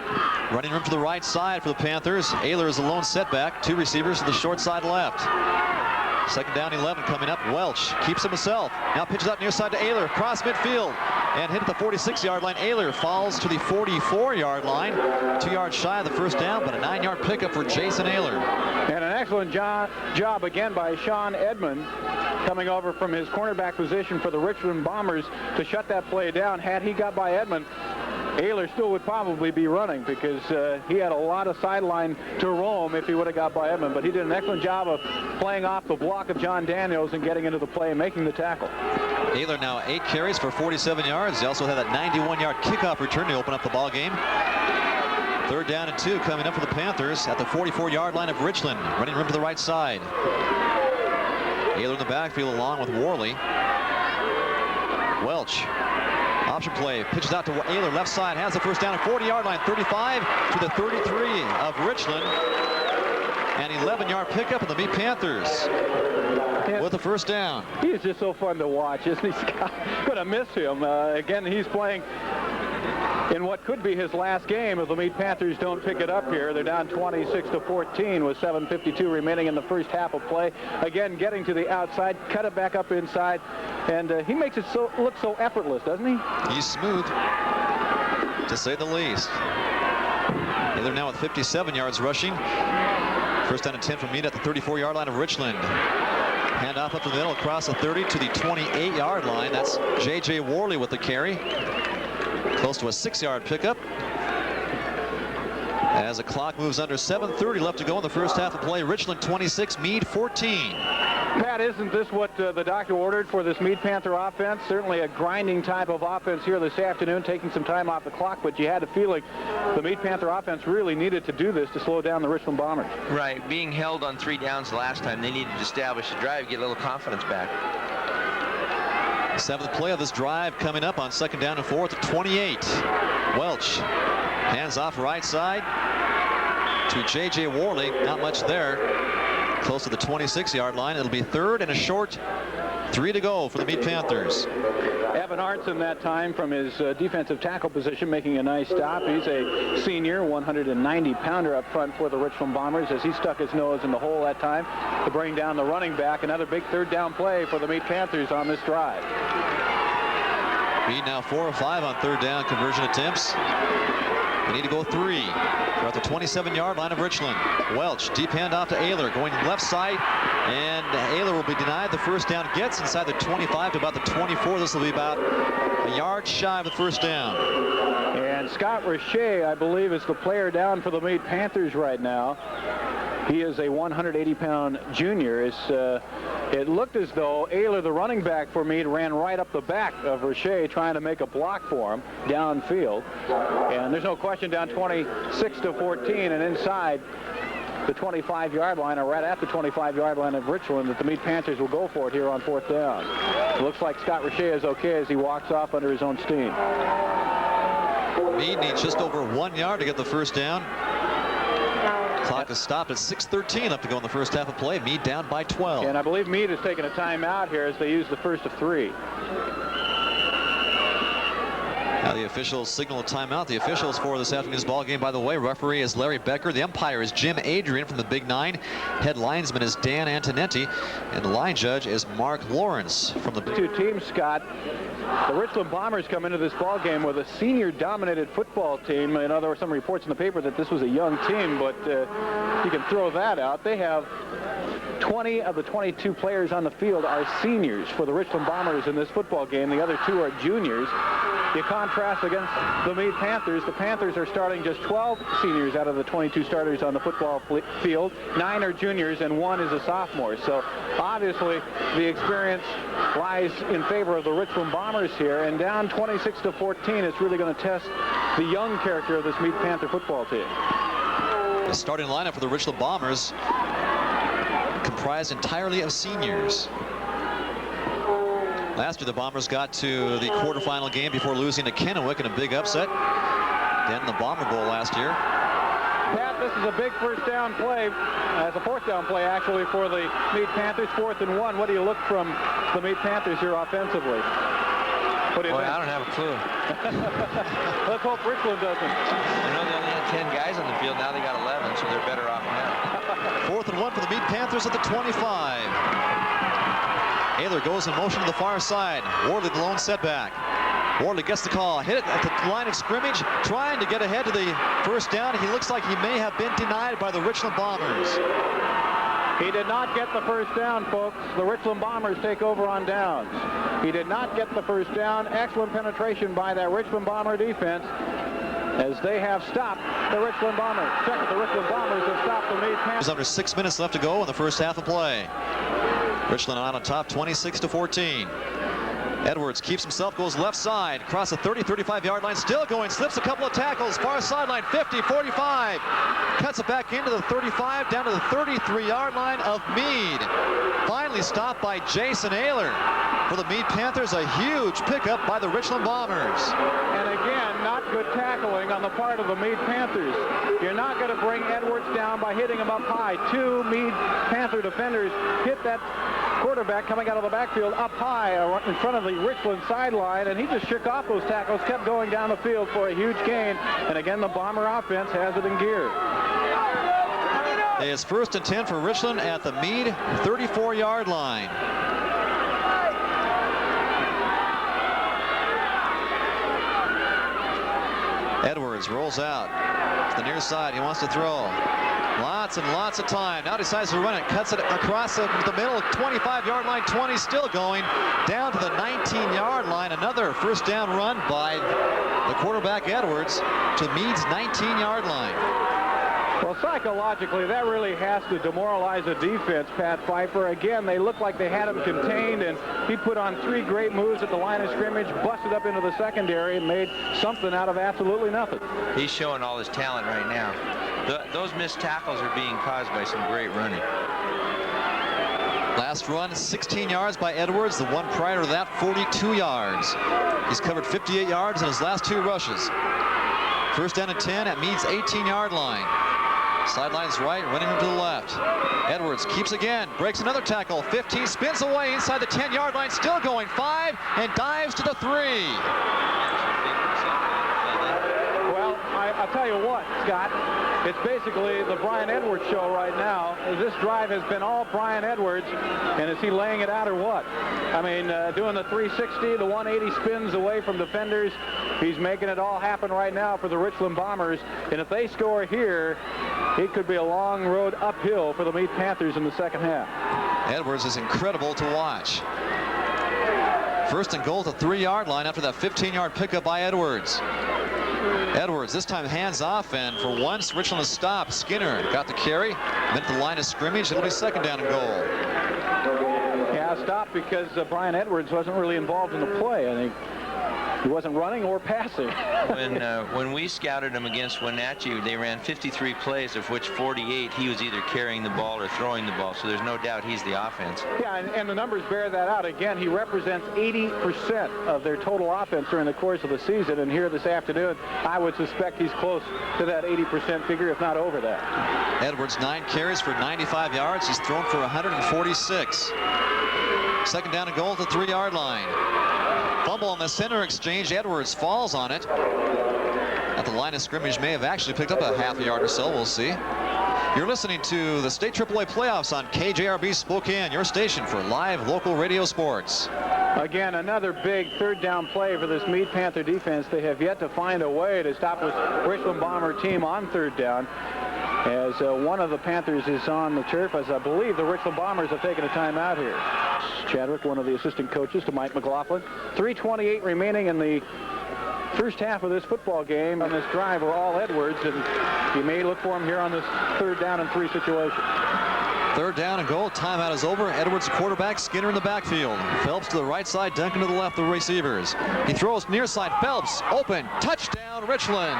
Running room to the right side for the Panthers. Ayler is the lone setback. Two receivers to the short side left. Second down 11 coming up. Welch keeps him himself. Now pitches out near side to Ayler. Cross midfield and hit at the 46-yard line. Ayler falls to the 44-yard line. 2 yards shy of the first down, but a 9-yard pickup for Jason Ayler. And an excellent job again by Sean Edmond, coming over from his cornerback position for the Richland Bombers to shut that play down. Had he got by Edmond, Ayler still would probably be running because he had a lot of sideline to roam if he would have got by Edmond. But he did an excellent job of playing off the block of John Daniels and getting into the play and making the tackle. Ayler now 8 carries for 47 yards. He also had that 91-yard kickoff return to open up the ball game. Third down and 2 coming up for the Panthers at the 44-yard line of Richland. Running room to the right side. Ayler in the backfield along with Worley. Welch. Option play, pitches out to Ayler, left side, has the first down at 40-yard line, 35 to the 33 of Richland. An 11-yard pickup in the Mead Panthers with the first down. He is just so fun to watch, isn't he, Scott? Gonna miss him. Again, he's playing in what could be his last game if the Mead Panthers don't pick it up here. They're down 26-14 with 7:52 remaining in the first half of play. Again, getting to the outside, cut it back up inside, and he makes it look so effortless, doesn't he? He's smooth, to say the least. They're now at 57 yards rushing. First down and 10 from Mead at the 34-yard line of Richland. Handoff up the middle across the 30 to the 28-yard line. That's J.J. Worley with the carry. Close to a 6-yard pickup. As the clock moves under 7:30 left to go in the first half of play. Richland 26, Mead 14. Pat, isn't this what the doctor ordered for this Mead Panther offense? Certainly a grinding type of offense here this afternoon, taking some time off the clock, but you had a feeling the Mead Panther offense really needed to do this to slow down the Richland Bombers. Right, being held on 3 downs last time, they needed to establish a drive, get a little confidence back. Seventh play of this drive coming up on second down and 4 at the 28. Welch hands off right side to J.J. Worley. Not much there. Close to the 26-yard line. It'll be third and a short. 3 to go for the Mead Panthers. Evan Arntzen that time from his defensive tackle position making a nice stop. He's a senior, 190-pounder up front for the Richland Bombers as he stuck his nose in the hole that time to bring down the running back. Another big third down play for the Mead Panthers on this drive. Mead now 4 of 5 on third down conversion attempts. They need to go 3. They're at the 27-yard line of Richland. Welch, deep handoff to Ayler, going left side, and Ayler will be denied the first down. Gets inside the 25 to about the 24. This will be about a yard shy of the first down. And Scott Richey, I believe, is the player down for the Mead Panthers right now. He is a 180-pound junior. It looked as though Ayler, the running back for Mead, ran right up the back of Richey trying to make a block for him downfield. And there's no question down 26-14 and inside the 25-yard line, or right at the 25-yard line of Richland, that the Mead Panthers will go for it here on 4th down. It looks like Scott Richey is okay as he walks off under his own steam. Mead needs just over 1 yard to get the first down. Clock is stopped at 6:13 left to go in the first half of play. Mead down by 12. And I believe Mead has taken a timeout here as they use the first of 3. Now the officials signal a timeout. The officials for this afternoon's ball game, by the way, referee is Larry Becker. The umpire is Jim Adrian from the Big Nine. Head linesman is Dan Antonetti. And the line judge is Mark Lawrence from the... Two teams, Scott. The Richland Bombers come into this ball game with a senior-dominated football team. I know there were some reports in the paper that this was a young team, but you can throw that out. They have 20 of the 22 players on the field are seniors for the Richland Bombers in this football game. The other 2 are juniors. You contrast against the Mead Panthers. The Panthers are starting just 12 seniors out of the 22 starters on the football field. 9 are juniors and 1 is a sophomore. So obviously the experience lies in favor of the Richland Bombers here. And down 26-14, it's really going to test the young character of this Mead Panther football team. The starting lineup for the Richland Bombers comprised entirely of seniors. Last year, the Bombers got to the quarterfinal game before losing to Kennewick in a big upset. Then the Bomber Bowl last year. Pat, this is a big first down play. It's a 4th down play, actually, for the Mead Panthers. 4th and 1. What do you look from the Mead Panthers here offensively? What do you think? I don't have a clue. Let's hope Richland doesn't. I know they only had 10 guys on the field. Now they got 11, so they're better off now. 4th and 1 for the Mead Panthers at the 25. Ayler goes in motion to the far side. Wardley the lone setback. Wardley gets the call. Hit it at the line of scrimmage, trying to get ahead to the first down. He looks like he may have been denied by the Richland Bombers. He did not get the first down, folks. The Richland Bombers take over on downs. He did not get the first down. Excellent penetration by that Richland Bomber defense as they have stopped the Richland Bombers. Check, the Richland Bombers have stopped the Mead Panthers. There's under 6 minutes left to go in the first half of play. Richland on top, 26-14. Edwards keeps himself, goes left side, across the 35-yard line, still going, slips a couple of tackles, far sideline, 50, 45. Cuts it back into the 35, down to the 33-yard line of Mead. Finally stopped by Jason Ayler. For the Mead Panthers, a huge pickup by the Richland Bombers. And again, not good tackling on the part of the Mead Panthers. You're not going to bring Edwards down by hitting him up high. 2 Mead Panther defenders hit that quarterback coming out of the backfield up high in front of the Richland sideline, and he just shook off those tackles, kept going down the field for a huge gain. And again, the Bomber offense has it in gear. It's 1st and 10 for Richland at the Mead 34-yard line. Edwards rolls out to the near side. He wants to throw. Lots and lots of time. Now decides to run it. Cuts it across the middle. 25-yard line. 20 still going. Down to the 19-yard line. Another first down run by the quarterback Edwards to Mead's 19-yard line. Well, psychologically, that really has to demoralize a defense, Pat Pfeiffer. Again, they look like they had him contained, and he put on 3 great moves at the line of scrimmage, busted up into the secondary, and made something out of absolutely nothing. He's showing all his talent right now. Those missed tackles are being caused by some great running. Last run, 16 yards by Edwards. The one prior to that, 42 yards. He's covered 58 yards in his last 2 rushes. First down and 10 at Mead's 18-yard line. Sidelines right, running him to the left. Edwards keeps again, breaks another tackle. 15, spins away inside the 10-yard line, still going. 5, and dives to the 3. Well, I'll tell you what, Scott. It's basically the Brian Edwards show right now. This drive has been all Brian Edwards, and is he laying it out or what? I mean, doing the 360, the 180 spins away from defenders. He's making it all happen right now for the Richland Bombers, and if they score here, it could be a long road uphill for the Mead Panthers in the second half. Edwards is incredible to watch. First and goal at the 3-yard line after that 15-yard pickup by Edwards. Edwards this time hands off, and for once Richland has stopped. Skinner got the carry, met the line of scrimmage. It'll be second down and goal. Yeah, stopped because Brian Edwards wasn't really involved in the play. I think he wasn't running or passing. When we scouted him against Wenatchee, they ran 53 plays, of which 48 he was either carrying the ball or throwing the ball. So there's no doubt he's the offense. Yeah, and the numbers bear that out. Again, he represents 80% of their total offense during the course of the season. And here this afternoon, I would suspect he's close to that 80% figure, if not over that. Edwards 9 carries for 95 yards. He's thrown for 146. Second down and goal at the 3-yard line. Fumble on the center exchange. Edwards falls on it. At the line of scrimmage, may have actually picked up a half a yard or so. We'll see. You're listening to the State AAA Playoffs on KJRB Spokane, your station for live local radio sports. Again, another big third down play for this Mead Panther defense. They have yet to find a way to stop this Richland Bomber team on third down, as one of the Panthers is on the turf, as I believe the Richland Bombers have taken a timeout here. Chadwick, one of the assistant coaches to Mike McLaughlin. 3:28 remaining in the first half of this football game. On this drive are all Edwards, and you may look for him here on this third down and 3 situation. Third down and goal. Timeout is over. Edwards, the quarterback. Skinner in the backfield. Phelps to the right side. Duncan to the left, the receivers. He throws near side. Phelps open. Touchdown, Richland.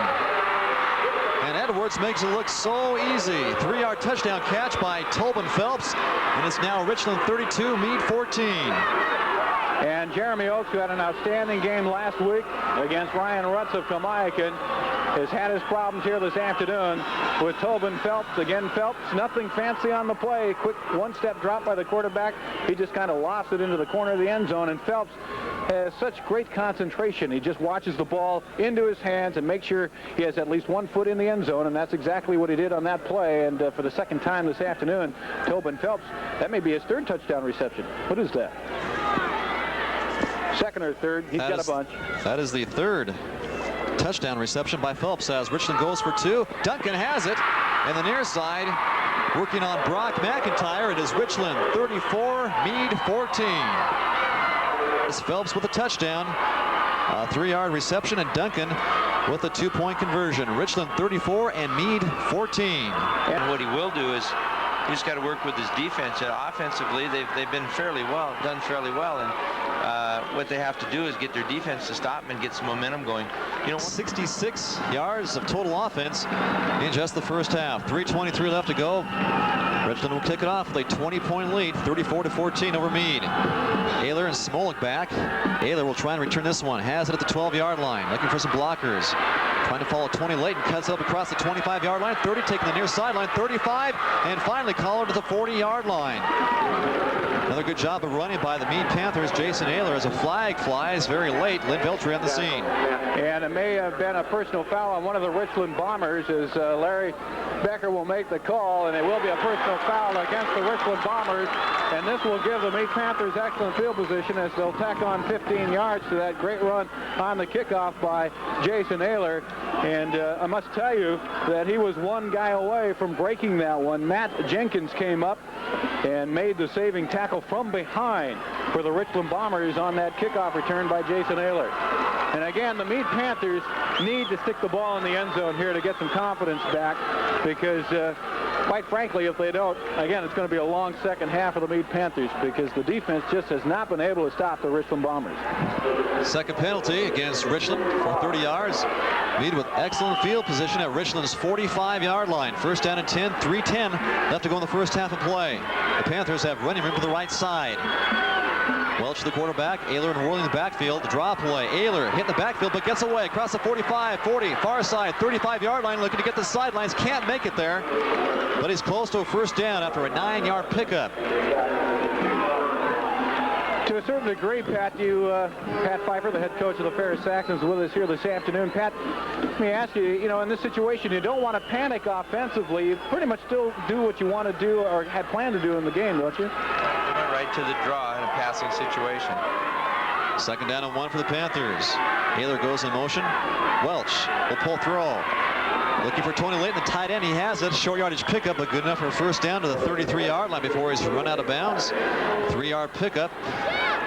And Edwards makes it look so easy. 3-yard touchdown catch by Tobin Phelps. And it's now Richland 32, Mead 14. And Jeremy Oakes, who had an outstanding game last week against Ryan Rutz of Kamiakin, has had his problems here this afternoon with Tobin Phelps. Again, Phelps, nothing fancy on the play. Quick one-step drop by the quarterback. He just kind of lost it into the corner of the end zone. And Phelps has such great concentration. He just watches the ball into his hands and makes sure he has at least 1 foot in the end zone, and that's exactly what he did on that play. And for the second time this afternoon, Tobin Phelps, that may be his 3rd touchdown reception. What is that? Second or third? He's got a bunch. That is the 3rd touchdown reception by Phelps as Richland goes for 2. Duncan has it, and the near side working on Brock McIntyre. It is Richland 34, Mead 14. It's Phelps with a touchdown, a 3-yard reception, and Duncan with a 2-point conversion. Richland 34 and Mead 14. And what he will do is he's got to work with his defense. Offensively, they've been done fairly well, and what they have to do is get their defense to stop and get some momentum going. 66 yards of total offense in just the first half. 3:23 left to go. Richland will kick it off with a 20-point lead, 34-14 over Mead. Ayler and Smolik back. Ayler will try and return this one. Has it at the 12-yard line, looking for some blockers. Trying to follow 20 late and cuts up across the 25-yard line. 30 taking the near sideline, 35, and finally collared to the 40-yard line. Another good job of running by the Mead Panthers. Jason Ayler, as a flag flies very late. Lynn Veltri on the scene. And it may have been a personal foul on one of the Richland Bombers, as Larry Becker will make the call, and it will be a personal foul against the Richland Bombers. And this will give the Mead Panthers excellent field position as they'll tack on 15 yards to that great run on the kickoff by Jason Ayler. And I must tell you that he was one guy away from breaking that one. Matt Jenkins came up and made the saving tackle from behind for the Richland Bombers on that kickoff return by Jason Ayler. And again, the Mead Panthers need to stick the ball in the end zone here to get some confidence back, because quite frankly, if they don't, again, it's going to be a long second half of the Mead Panthers, because the defense just has not been able to stop the Richland Bombers. Second penalty against Richland for 30 yards. Mead with excellent field position at Richland's 45-yard line. First down and 10, 3:10 left to go in the first half of play. The Panthers have running room to the right side. Welch, the quarterback. Ayler and Worley in the backfield. The draw play. Ayler hit the backfield, but gets away across the 45, 40, far side, 35-yard line, looking to get the sidelines. Can't make it there, but he's close to a first down after a 9-yard pickup. To a certain degree, Pat, Pat Pfeiffer, the head coach of the Ferris Saxons, is with us here this afternoon. Pat, let me ask you, in this situation, you don't want to panic offensively. You pretty much still do what you want to do or had planned to do in the game, don't you? Right to the draw in a passing situation. Second down and 1 for the Panthers. Ayler goes in motion. Welch will pull throw. Looking for Tony Layton, the tight end. He has it. Short yardage pickup, but good enough for a first down to the 33-yard line before he's run out of bounds. 3-yard pickup.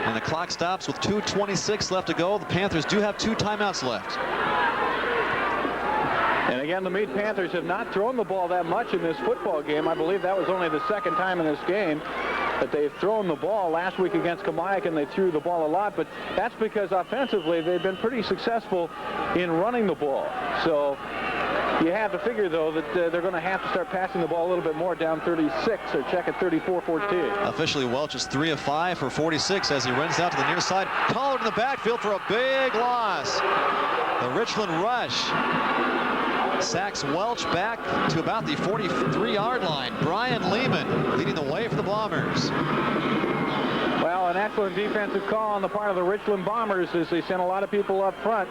And the clock stops with 2:26 left to go. The Panthers do have 2 timeouts left. And again, the Mead Panthers have not thrown the ball that much in this football game. I believe that was only the second time in this game that they've thrown the ball. Last week against Kamiak, and they threw the ball a lot, but that's because offensively they've been pretty successful in running the ball. So you have to figure, though, that they're going to have to start passing the ball a little bit more down 36, or check at 34-14. Officially, Welch is 3 of 5 for 46 as he runs out to the near side. Collard in the backfield for a big loss. The Richland rush sacks Welch back to about the 43-yard line. Brian Lehman leading the way for the Bombers. Well, an excellent defensive call on the part of the Richland Bombers as they sent a lot of people up front.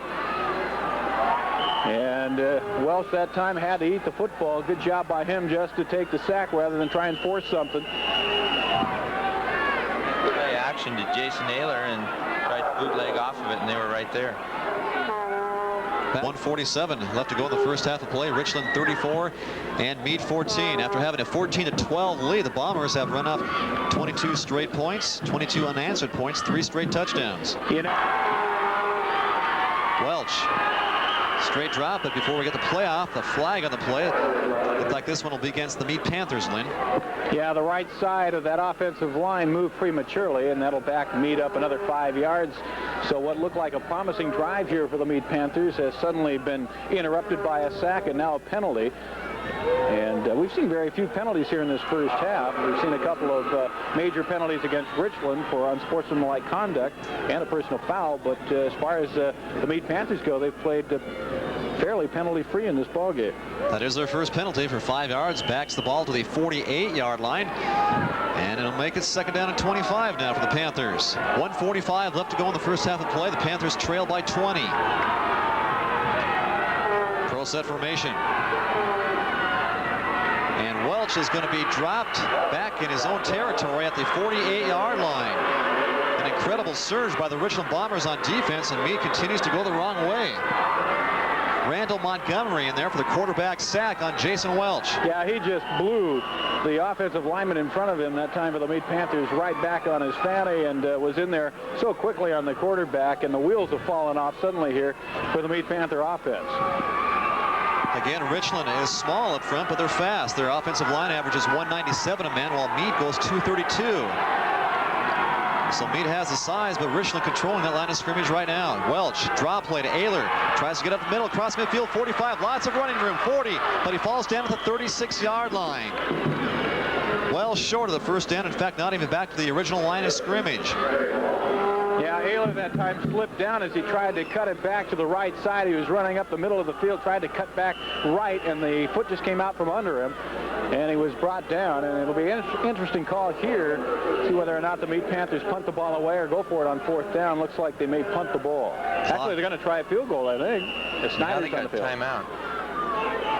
And Welch that time had to eat the football. Good job by him just to take the sack rather than try and force something. Play action to Jason Naylor and tried to bootleg off of it, and they were right there. 1:47 left to go in the first half of play. Richland 34 and Mead 14. After having a 14-12 lead, the Bombers have run up 22 straight points, 22 unanswered points, 3 straight touchdowns. Welch, straight drop, but before we get the playoff, the flag on the play. Looks like this one will be against the Mead Panthers, Lynn. Yeah, the right side of that offensive line moved prematurely, and that'll back Mead up another 5 yards. So what looked like a promising drive here for the Mead Panthers has suddenly been interrupted by a sack and now a penalty. And we've seen very few penalties here in this first half. We've seen a couple of major penalties against Richland for unsportsmanlike conduct and a personal foul. But as far as the Mead Panthers go, they've played fairly penalty-free in this ballgame. That is their first penalty for 5 yards. Backs the ball to the 48-yard line. And it'll make it second down and 25 now for the Panthers. 1:45 left to go in the first half of play. The Panthers trail by 20. Pro set formation. And Welch is going to be dropped back in his own territory at the 48-yard line. An incredible surge by the Richland Bombers on defense, and Mead continues to go the wrong way. Randall Montgomery in there for the quarterback sack on Jason Welch. Yeah, he just blew the offensive lineman in front of him that time for the Mead Panthers right back on his fanny, and was in there so quickly on the quarterback, and the wheels have fallen off suddenly here for the Mead Panther offense. Again, Richland is small up front, but they're fast. Their offensive line averages 197 a man, while Mead goes 232. So Mead has the size, but Richland controlling that line of scrimmage right now. Welch, draw play to Ayler. Tries to get up the middle, across midfield, 45. Lots of running room, 40. But he falls down at the 36-yard line. Well short of the first down. In fact, not even back to the original line of scrimmage. Yeah, Ayler that time slipped down as he tried to cut it back to the right side. He was running up the middle of the field, tried to cut back right, and the foot just came out from under him. And he was brought down, and it'll be an interesting call here. See whether or not the Mead Panthers punt the ball away or go for it on fourth down. Looks like they may punt the ball. Actually, they're going to try a field goal, I think. Snyder's on the field. Timeout.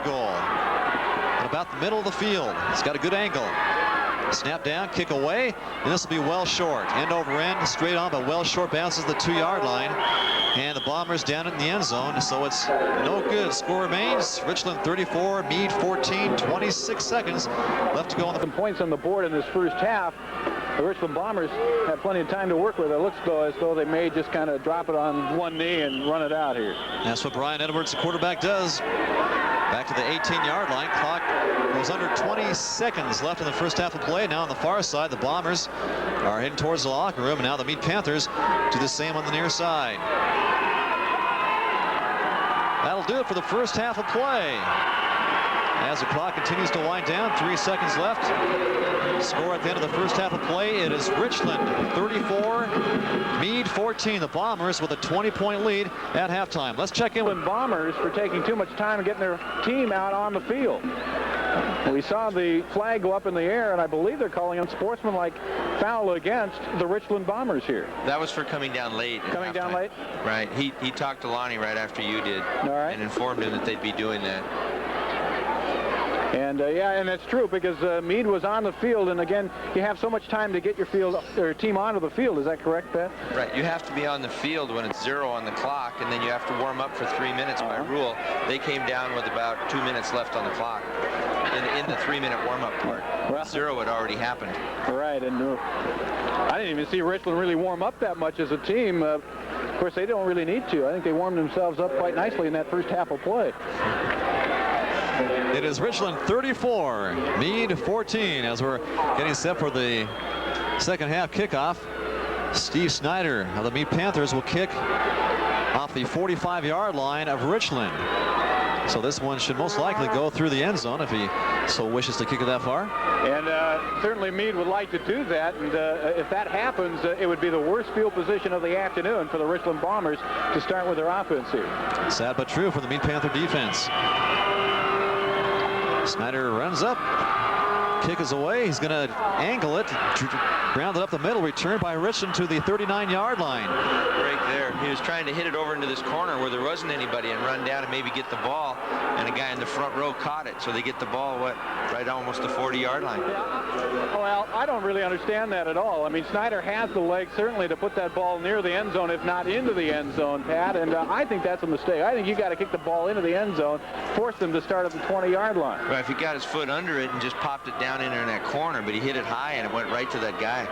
Goal. At about the middle of the field. It's got a good angle. Snap down, kick away, and this will be well short. End over end, straight on, but well short, bounces the 2-yard line. And the Bombers down in the end zone, so it's no good. Score remains Richland 34, Mead 14, 26 seconds left to go on the... Some points on the board in this first half. The Richland Bombers have plenty of time to work with. It looks as though they may just kind of drop it on one knee and run it out here. That's what Brian Edwards, the quarterback, does. Back to the 18-yard line. Clock goes under 20 seconds left in the first half of play. Now on the far side, the Bombers are heading towards the locker room, and now the Mead Panthers do the same on the near side. That'll do it for the first half of play. As the clock continues to wind down, 3 seconds left. Score at the end of the first half of play, it is Richland 34, Mead 14. The Bombers with a 20-point lead at halftime. Let's check in with Bombers for taking too much time getting their team out on the field. We saw the flag go up in the air, and I believe they're calling him sportsmanlike foul against the Richland Bombers here. That was for coming down late. Coming down late? Right. He talked to Lonnie right after you did. All right. And informed him that they'd be doing that. And yeah, and that's true because Mead was on the field, and again, you have so much time to get your team onto the field. Is that correct, Pat? Right. You have to be on the field when it's 0 on the clock, and then you have to warm up for 3 minutes by rule. They came down with about 2 minutes left on the clock in the 3-minute warm-up part. Well, 0 had already happened. Right, and I didn't even see Richland really warm up that much as a team. Of course, they don't really need to. I think they warmed themselves up quite nicely in that first half of play. It is Richland 34, Mead 14, as we're getting set for the second half kickoff. Steve Snyder of the Mead Panthers will kick off the 45-yard line of Richland. So this one should most likely go through the end zone if he so wishes to kick it that far. And certainly Mead would like to do that. And if that happens, it would be the worst field position of the afternoon for the Richland Bombers to start with their offense here. Sad but true for the Mead Panther defense. Snyder runs up. Kick is away. He's going to angle it. Grounded up the middle. Return by Richland to the 39-yard line. Right there. He was trying to hit it over into this corner where there wasn't anybody and run down and maybe get the ball. And a guy in the front row caught it. So they get the ball, right almost the 40-yard line. Yeah. Well, I don't really understand that at all. I mean, Snyder has the legs certainly to put that ball near the end zone, if not into the end zone, Pat. And I think that's a mistake. I think you got to kick the ball into the end zone, force them to start at the 20-yard line. Well, if he got his foot under it and just popped it down in there in that corner, but he hit it high and it went right to that guy.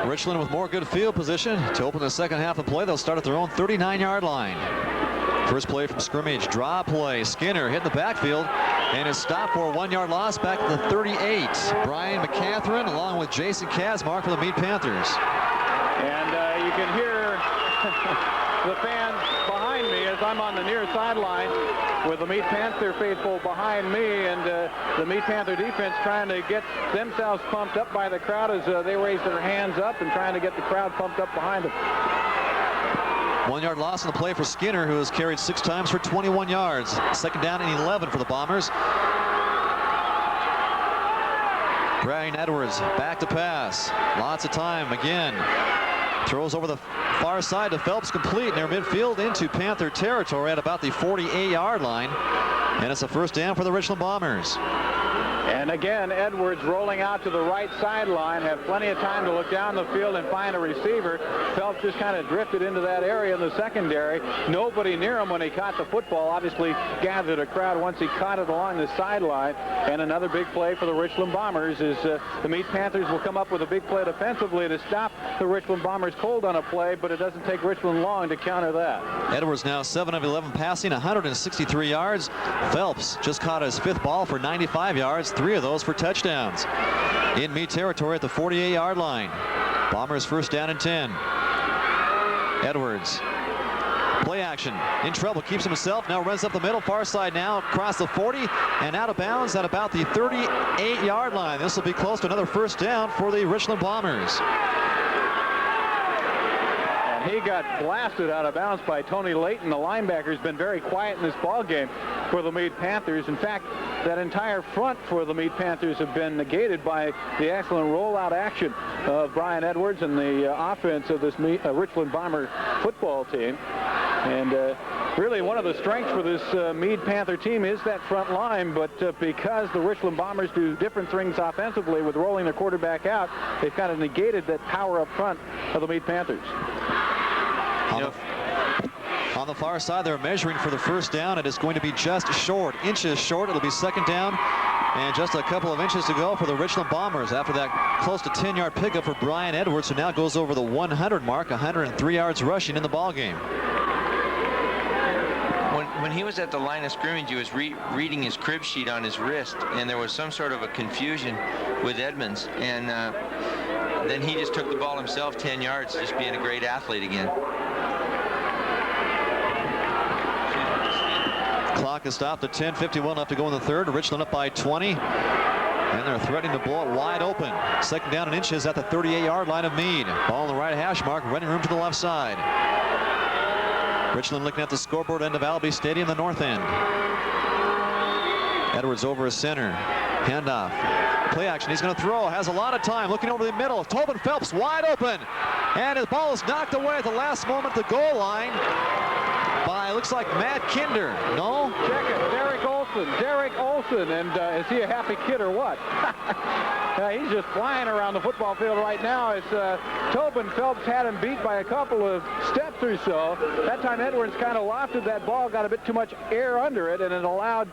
Richland with more good field position to open the second half of play. They'll start at their own 39-yard line. First play from scrimmage, draw play. Skinner hit the backfield and is stopped for a 1-yard loss back at the 38. Brian McCatherine along with Jason Kazmark for the Mead Panthers. And you can hear the fans behind me as I'm on the near sideline with the Mead Panther faithful behind me, and the Mead Panther defense trying to get themselves pumped up by the crowd as they raise their hands up and trying to get the crowd pumped up behind them. 1-yard loss on the play for Skinner, who has carried 6 times for 21 yards. Second down and 11 for the Bombers. Brian Edwards back to pass. Lots of time again. Throws over the far side to Phelps, complete near midfield into Panther territory at about the 48-yard line. And it's a first down for the Richland Bombers. And again, Edwards rolling out to the right sideline, have plenty of time to look down the field and find a receiver. Phelps just kind of drifted into that area in the secondary. Nobody near him when he caught the football. Obviously gathered a crowd once he caught it along the sideline. And another big play for the Richland Bombers is the Mead Panthers will come up with a big play defensively to stop the Richland Bombers cold on a play, but it doesn't take Richland long to counter that. Edwards now 7 of 11 passing, 163 yards. Phelps just caught his 5th ball for 95 yards. 3 of those for touchdowns. In Mead territory at the 48-yard line. Bombers first down and 10. Edwards. Play action. In trouble. Keeps himself. Now runs up the middle. Far side now. Across the 40. And out of bounds at about the 38-yard line. This will be close to another first down for the Richland Bombers. He got blasted out of bounds by Tony Layton. The linebacker's been very quiet in this ball game for the Mead Panthers. In fact, that entire front for the Mead Panthers have been negated by the excellent rollout action of Brian Edwards and the offense of this Richland Bomber football team. And really one of the strengths for this Mead Panther team is that front line, but because the Richland Bombers do different things offensively with rolling their quarterback out, they've kind of negated that power up front of the Mead Panthers. On the far side, they're measuring for the first down. It is going to be just short, inches short. It'll be second down and just a couple of inches to go for the Richland Bombers after that close to 10-yard pickup for Brian Edwards, who now goes over the 100 mark, 103 yards rushing in the ball game. When he was at the line of scrimmage, he was reading his crib sheet on his wrist, and there was some sort of a confusion with Edmonds, and then he just took the ball himself 10 yards, just being a great athlete again. Clock is stopped at 10:51 left to go in the third. Richland up by 20. And they're threatening to blow it wide open. Second down and inches at the 38-yard line of Mead. Ball on the right hash mark, running room to the left side. Richland looking at the scoreboard end of Albi Stadium, the north end. Edwards over his center. Handoff. Play action. He's going to throw. Has a lot of time. Looking over the middle. Tobin Phelps wide open. And his ball is knocked away at the last moment at the goal line by, looks like, Matt Kinder. No? Check it. Derek Olson. And is he a happy kid or what? He's just flying around the football field right now as Tobin Phelps had him beat by a couple of steps or so. That time Edwards kind of lofted that ball, got a bit too much air under it, and it allowed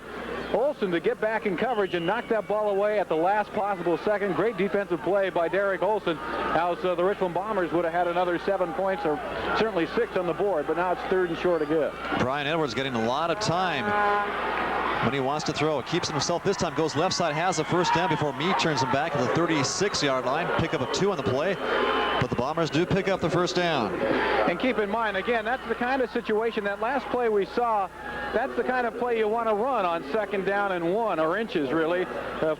Olson to get back in coverage and knock that ball away at the last possible second. Great defensive play by Derek Olson, as the Richland Bombers would have had another 7 points, or certainly 6 on the board, but now it's third and short again. Brian Edwards getting a lot of time when he wants to throw. Keeps it himself this time, goes left side, has the first down before Mead turns him back at the 36-yard line. Pick up a 2 on the play, but the Bombers do pick up the first down. And keep in mind, again, that's the kind of situation, that last play we saw, that's the kind of play you want to run on 2nd down and 1, or inches really,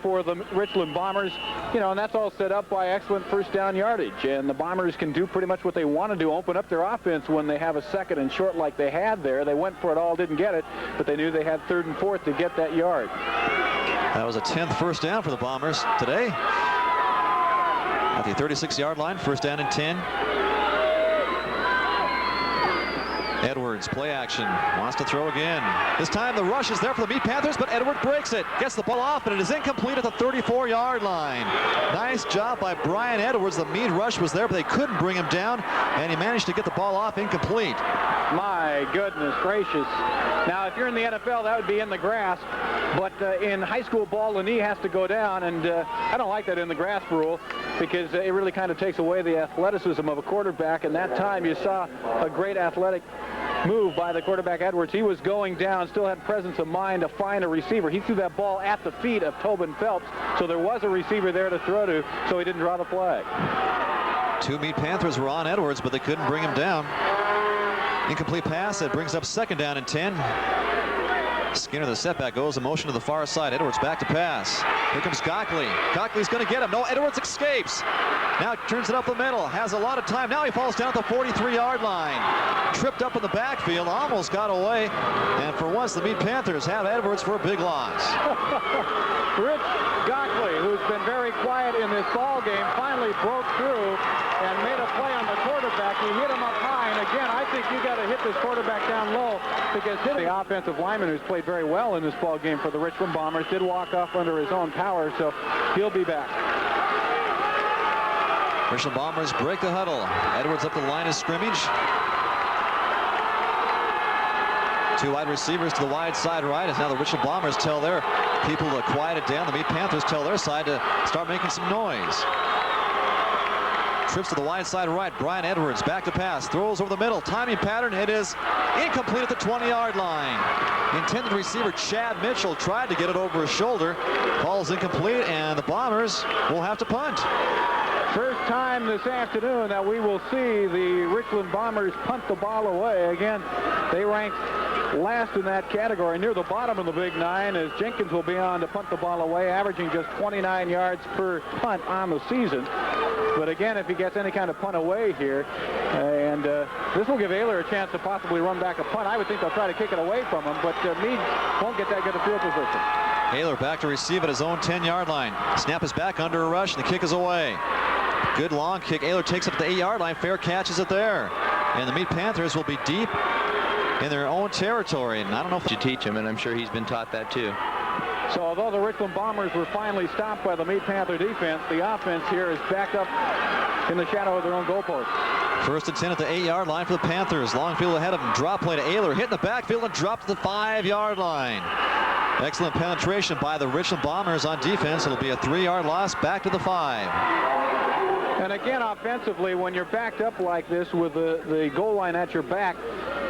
for the Richland Bombers. You know, and that's all set up by excellent first down yardage. And the Bombers can do pretty much what they want to do, open up their offense when they have a 2nd and short like they had there. They went for it all, didn't get it, but they knew they had 3rd and 4th to get that yard. That was a 10th first down for the Bombers today. At the 36-yard line, first down and 10. Edwards, play action, wants to throw again. This time the rush is there for the Mead Panthers, but Edwards breaks it, gets the ball off, and it is incomplete at the 34-yard line. Nice job by Brian Edwards. The Mead rush was there, but they couldn't bring him down, and he managed to get the ball off incomplete. My goodness gracious. Now, if you're in the NFL, that would be in the grass, but in high school ball, the knee has to go down, and I don't like that in the grass rule, because it really kind of takes away the athleticism of a quarterback. And that time you saw a great athletic move by the quarterback Edwards. He was going down, still had presence of mind to find a receiver. He threw that ball at the feet of Tobin Phelps, so there was a receiver there to throw to, so he didn't draw the flag. 2 Mead Panthers were on Edwards, but they couldn't bring him down. Incomplete pass, that brings up 2nd down and 10. Skinner, the setback, goes in motion to the far side. Edwards back to pass. Here comes Gockley. Gockley's going to get him. No, Edwards escapes. Now turns it up the middle. Has a lot of time. Now he falls down at the 43-yard line. Tripped up in the backfield. Almost got away. And for once, the Mead Panthers have Edwards for a big loss. Rich Gockley, who's been very quiet in this ball game, finally broke through and made a play on the quarterback. He hit him up high. And again, I think you got to hit this quarterback down low, because the offensive lineman, who's played very well in this ball game for the Richland Bombers, did walk off under his own power, so he'll be back. Richland Bombers break the huddle. Edwards up the line of scrimmage. 2 wide receivers to the wide side right, as now the Richland Bombers tell their people to quiet it down. The Mead Panthers tell their side to start making some noise. Trips to the wide side right. Brian Edwards back to pass. Throws over the middle. Timing pattern. It is incomplete at the 20-yard line. Intended receiver Chad Mitchell tried to get it over his shoulder. Ball's incomplete, and the Bombers will have to punt. First time this afternoon that we will see the Richland Bombers punt the ball away. Again, they ranked last in that category, near the bottom of the Big Nine, as Jenkins will be on to punt the ball away, averaging just 29 yards per punt on the season. But again, if he gets any kind of punt away here, and this will give Ayler a chance to possibly run back a punt. I would think they'll try to kick it away from him, but Mead won't get that good a field position. Ayler back to receive at his own 10-yard line. Snap is back under a rush, and the kick is away. Good long kick. Ayler takes it to the 8-yard line. Fair catches it there. And the Mead Panthers will be deep in their own territory. And I don't know if you teach him, and I'm sure he's been taught that too. So although the Richland Bombers were finally stopped by the Mead Panther defense, the offense here is back up in the shadow of their own goalpost. 1st and 10 at the 8-yard line for the Panthers. Long field ahead of them. Drop play to Ayler. Hit in the backfield and dropped to the 5-yard line. Excellent penetration by the Richland Bombers on defense. It'll be a 3-yard loss back to the 5. And again, offensively, when you're backed up like this with the goal line at your back,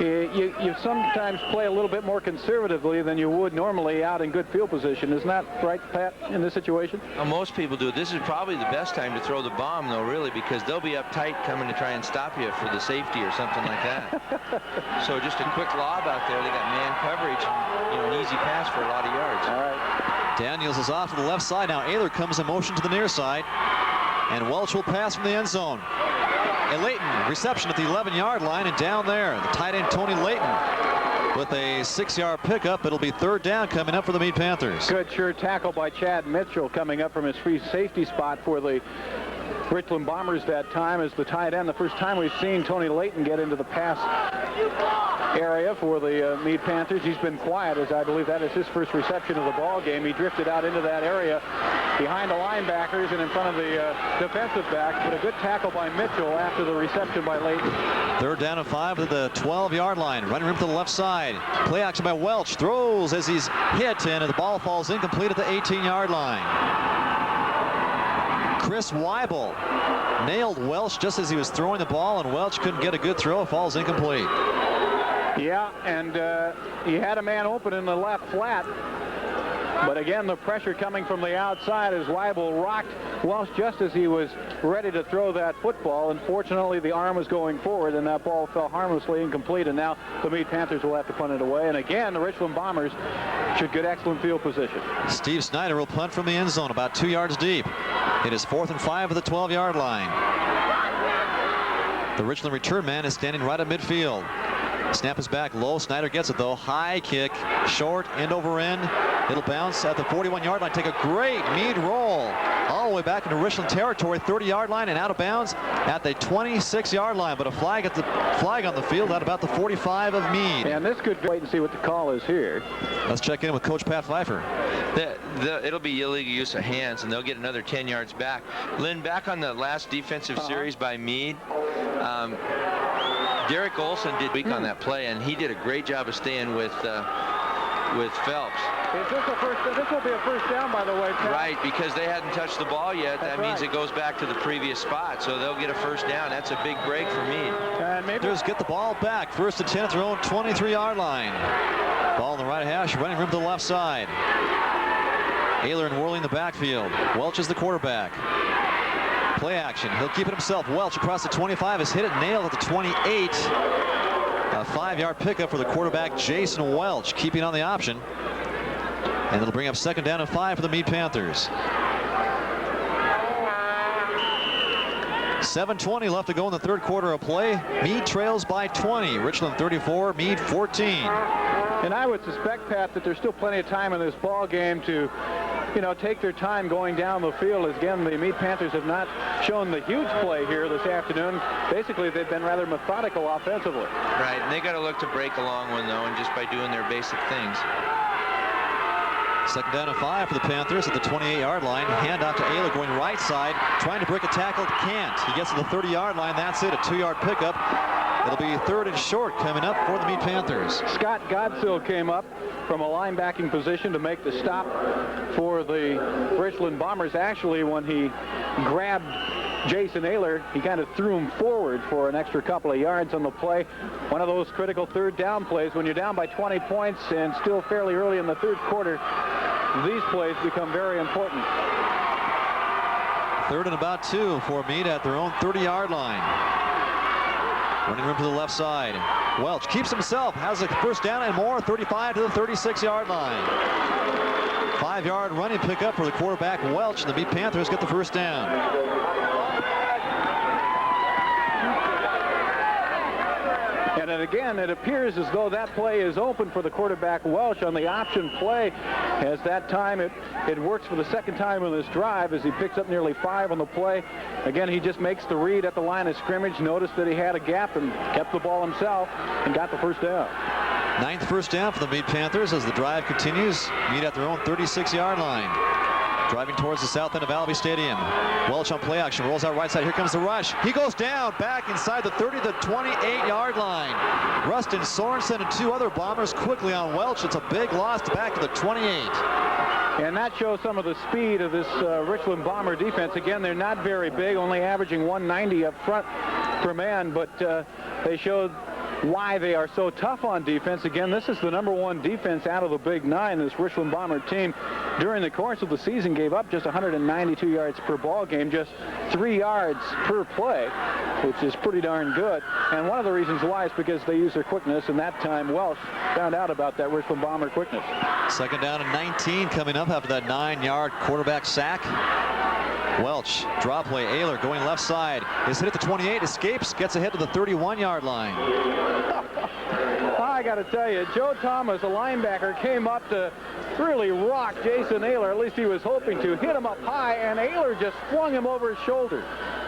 you sometimes play a little bit more conservatively than you would normally out in good field position. Isn't that right, Pat, in this situation? Well, most people do. This is probably the best time to throw the bomb, though, really, because they'll be up tight coming to try and stop you for the safety or something like that. So just a quick lob out there. They got man coverage, and, an easy pass for a lot of yards. All right. Daniels is off to the left side. Now Ayler comes in motion to the near side. And Welch will pass from the end zone. And Layton, reception at the 11-yard line, and down there, the tight end Tony Layton with a 6-yard pickup. It'll be 3rd down coming up for the Mead Panthers. Good sure tackle by Chad Mitchell coming up from his free safety spot for the Richland Bombers that time as the tight end. The first time we've seen Tony Layton get into the pass area for the Mead Panthers. He's been quiet, as I believe that is his first reception of the ball game. He drifted out into that area behind the linebackers and in front of the defensive backs, but a good tackle by Mitchell after the reception by Layton. 3rd down and 5 to the 12-yard line. Running room to the left side. Play action by Welch. Throws as he's hit, and the ball falls incomplete at the 18-yard line. Chris Weibel nailed Welch just as he was throwing the ball, and Welch couldn't get a good throw. It falls incomplete. Yeah, and he had a man open in the left flat, But again, the pressure coming from the outside as Weibel rocked Welch just as he was ready to throw that football. Unfortunately, the arm was going forward, and that ball fell harmlessly incomplete, and now the Mead Panthers will have to punt it away. And again, the Richland Bombers should get excellent field position. Steve Snyder will punt from the end zone about 2 yards deep. It is 4th and 5 at the 12-yard line. The Richland return man is standing right at midfield. Snap is back low. Snyder gets it, though. High kick, short, end over end. It'll bounce at the 41-yard line. Take a great Mead roll all the way back into Richland territory, 30-yard line, and out of bounds at the 26-yard line. But a flag on the field at about the 45 of Mead. And this could wait and see what the call is here. Let's check in with Coach Pat Pfeiffer. It'll be illegal use of hands, and they'll get another 10 yards back. Lynn, back on the last defensive series by Mead, Derek Olson did weak on that play, and he did a great job of staying with Phelps. Is this a first? This will be a first down, by the way, Pat. Right, because they hadn't touched the ball yet. That means it goes back to the previous spot, so they'll get a first down. That's a big break for Mead. And maybe just get the ball back. 1st and 10 at their own 23-yard line. Ball in the right hash, running room to the left side. Ayler and Worley in the backfield. Welch is the quarterback. Play action. He'll keep it himself. Welch across the 25 has hit it, nailed at the 28. A 5-yard pickup for the quarterback, Jason Welch, keeping on the option. And it'll bring up 2nd down and 5 for the Mead Panthers. 7:20 left to go in the 3rd quarter of play. Mead trails by 20. Richland 34, Mead 14. And I would suspect, Pat, that there's still plenty of time in this ball game to, take their time going down the field. As again, the Mead Panthers have not shown the huge play here this afternoon. Basically, they've been rather methodical offensively. Right, and they got to look to break a long one, though, and just by doing their basic things. 2nd down and 5 for the Panthers at the 28-yard line. Hand off to Ayler going right side, trying to break a tackle, can't. He gets to the 30-yard line. That's it, a 2-yard pickup. It'll be 3rd and short coming up for the Mead Panthers. Scott Godsill came up from a linebacking position to make the stop for the Richland Bombers. Actually, when he grabbed Jason Ayler, he kind of threw him forward for an extra couple of yards on the play. One of those critical 3rd down plays. When you're down by 20 points and still fairly early in the 3rd quarter, these plays become very important. 3rd and about 2 for Mead at their own 30-yard line. Running room to the left side. Welch keeps himself, has a first down and more, 35 to the 36-yard line. 5-yard running pickup for the quarterback, Welch, and the Mead Panthers get the first down. And again, it appears as though that play is open for the quarterback Welch on the option play. As that time, it works for the 2nd time in this drive as he picks up nearly 5 on the play. Again, he just makes the read at the line of scrimmage, noticed that he had a gap and kept the ball himself and got the first down. 9th first down for the Mead Panthers as the drive continues. Mead at their own 36-yard line. Driving towards the south end of Albi Stadium. Welch on play action, rolls out right side. Here comes the rush. He goes down back inside the 30 to the 28-yard line. Rustin Sorensen and 2 other Bombers quickly on Welch. It's a big loss back to the 28. And that shows some of the speed of this Richland Bomber defense. Again, they're not very big, only averaging 190 up front per man, but they showed why they are so tough on defense. Again, this is the #1 defense out of the Big 9. This Richland Bomber team during the course of the season gave up just 192 yards per ball game, just 3 yards per play, which is pretty darn good. And one of the reasons why is because they use their quickness, and that time Welch found out about that Richland Bomber quickness. 2nd down and 19 coming up after that 9-yard quarterback sack. Welch, draw play, Ayler going left side, is hit at the 28, escapes, gets ahead to the 31-yard line. I got to tell you, Joe Thomas, a linebacker, came up to really rock Jason Ayler. At least he was hoping to hit him up high, and Ayler just flung him over his shoulder.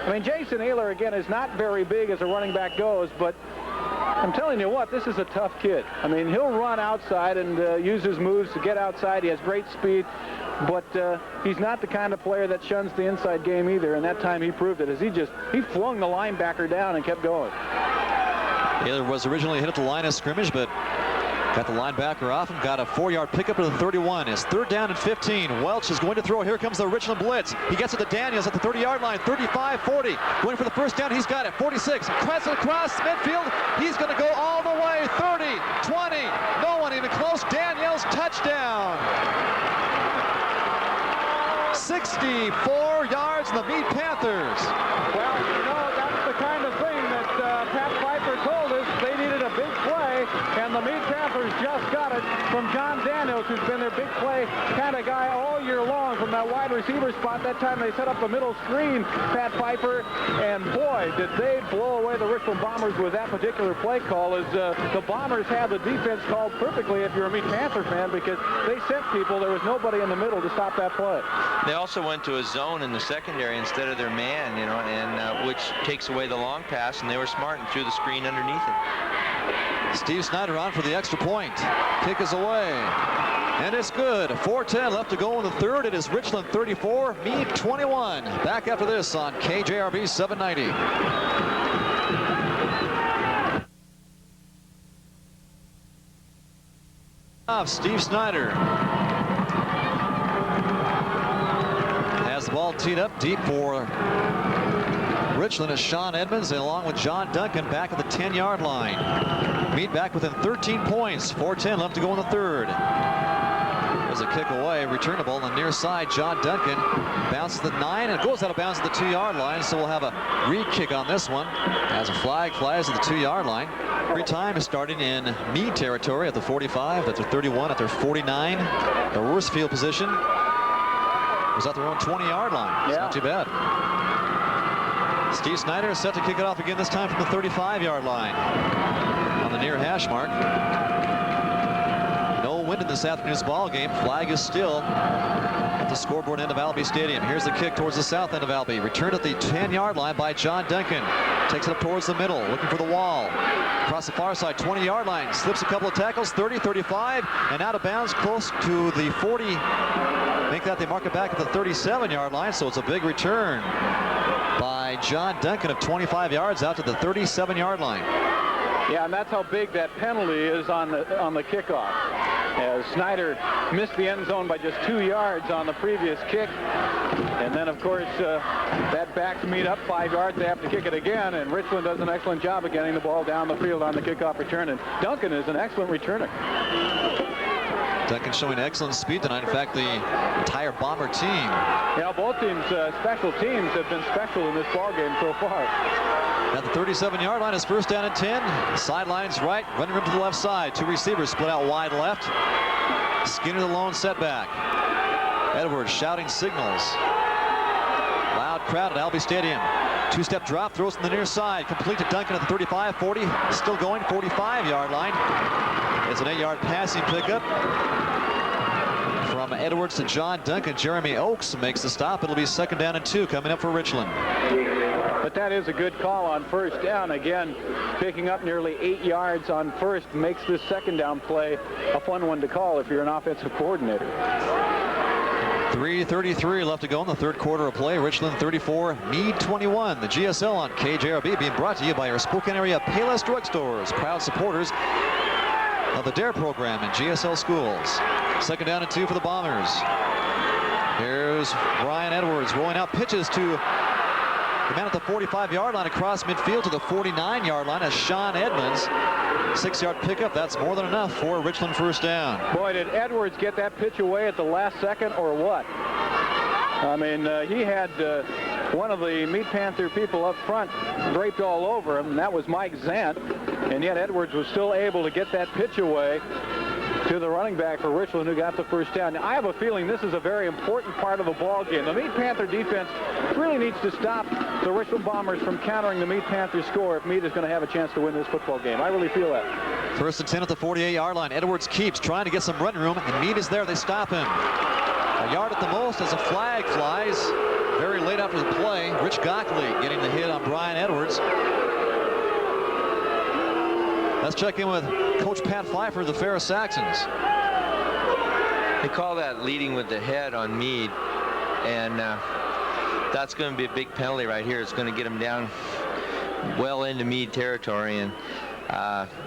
I mean, Jason Ayler, again, is not very big as a running back goes, but I'm telling you what, this is a tough kid. I mean, he'll run outside and use his moves to get outside. He has great speed, but he's not the kind of player that shuns the inside game either, and that time he proved it as he flung the linebacker down and kept going. Ayler was originally hit at the line of scrimmage, but got the linebacker off and got a 4-yard pickup to the 31. It's 3rd down and 15. Welch is going to throw. Here comes the Richland blitz. He gets it to Daniels at the 30-yard line. 35, 40. Going for the first down. He's got it. 46. Cuts it across midfield. He's going to go all the way. 30, 20. No one even close. Daniels, touchdown. 64 yards in the Mead Panthers. Well, you know, that's the kind of thing that Pat Pfeiffer told us. They needed a big play, and the Mead Panthers just got it from John Daniels, who's been their big play kind of guy all year long from that wide receiver spot. That time they set up the middle screen, Pat Pfeiffer, and boy, did they blow away the Richland Bombers with that particular play call, as the Bombers had the defense called perfectly if you're a Mead Panther fan, because they sent people. There was nobody in the middle to stop that play. They also went to a zone in the secondary instead of their man, you know, and which takes away the long pass, and they were smart and threw the screen underneath it. Steve Snyder on for the extra point. Kick is away. And it's good. 4:10 left to go in the third. It is Richland 34, Mead 21. Back after this on KJRB 790. Steve Snyder has the ball teed up deep for Richland is Sean Edmonds, along with John Duncan back at the 10-yard line. Mead back within 13 points. 4:10 left to go in the third. There's a kick away, returnable on the near side. John Duncan bounces the 9 and goes out of bounds at the 2-yard line. So we'll have a re-kick on this one as a flag flies at the 2-yard line. Every time is starting in Mead territory at the 45, at their 31, at their 49. Their worst field position was at their own 20-yard line. It's not too bad. Steve Snyder is set to kick it off again, this time from the 35-yard line on the near hash mark. No wind in this afternoon's ball game. Flag is still at the scoreboard end of Albi Stadium. Here's the kick towards the south end of Albi. Returned at the 10-yard line by John Duncan. Takes it up towards the middle, looking for the wall. Across the far side, 20-yard line. Slips a couple of tackles, 30, 35, and out of bounds close to the 40. Make that they mark it back at the 37-yard line, so it's a big return by John Duncan of 25 yards out to the 37-yard line. Yeah, and that's how big that penalty is on the kickoff. As Snyder missed the end zone by just 2 yards on the previous kick. And then, of course, that backs Mead up 5 yards. They have to kick it again, and Richland does an excellent job of getting the ball down the field on the kickoff return. And Duncan is an excellent returner. Duncan showing excellent speed tonight. In fact, the entire Bomber team. Yeah, both teams' special teams have been special in this ball game so far. At the 37-yard line is first down and 10. Sidelines right, running room to the left side. Two receivers split out wide left. Skinner the lone setback. Edwards shouting signals. Loud crowd at Albi Stadium. Two-step drop, throws from the near side. Complete to Duncan at the 35, 40. Still going, 45-yard line. It's an 8-yard passing pickup. From Edwards to John Duncan. Jeremy Oakes makes the stop. It'll be second down and 2 coming up for Richland. But that is a good call on first down. Again, picking up nearly 8 yards on first makes this second down play a fun one to call if you're an offensive coordinator. 3:33 left to go in the third quarter of play. Richland 34, Mead 21. The GSL on KJRB being brought to you by our Spokane area Payless Drugstores, proud supporters of the DARE program in GSL schools. Second down and 2 for the Bombers. Here's Brian Edwards rolling out pitches to the man at the 45-yard line across midfield to the 49-yard line as Sean Edmonds. 6-yard pickup. That's more than enough for Richland first down. Boy, did Edwards get that pitch away at the last second or what? I mean, he had one of the Mead Panther people up front draped all over him, and that was Mike Zant. And yet Edwards was still able to get that pitch away to the running back for Richland, who got the first down. Now, I have a feeling this is a very important part of the ball game. The Mead Panther defense really needs to stop the Richland Bombers from countering the Mead Panther score if Mead is going to have a chance to win this football game. I really feel that. First and 10 at the 48-yard line. Edwards keeps trying to get some running room, and Mead is there. They stop him. A yard at the most as a flag flies. Very late after the play. Rich Gockley getting the hit on Brian Edwards. Let's check in with Coach Pat Pfeiffer of the Ferris Saxons. They call that leading with the head on Mead, and that's going to be a big penalty right here. It's going to get him down well into Mead territory, and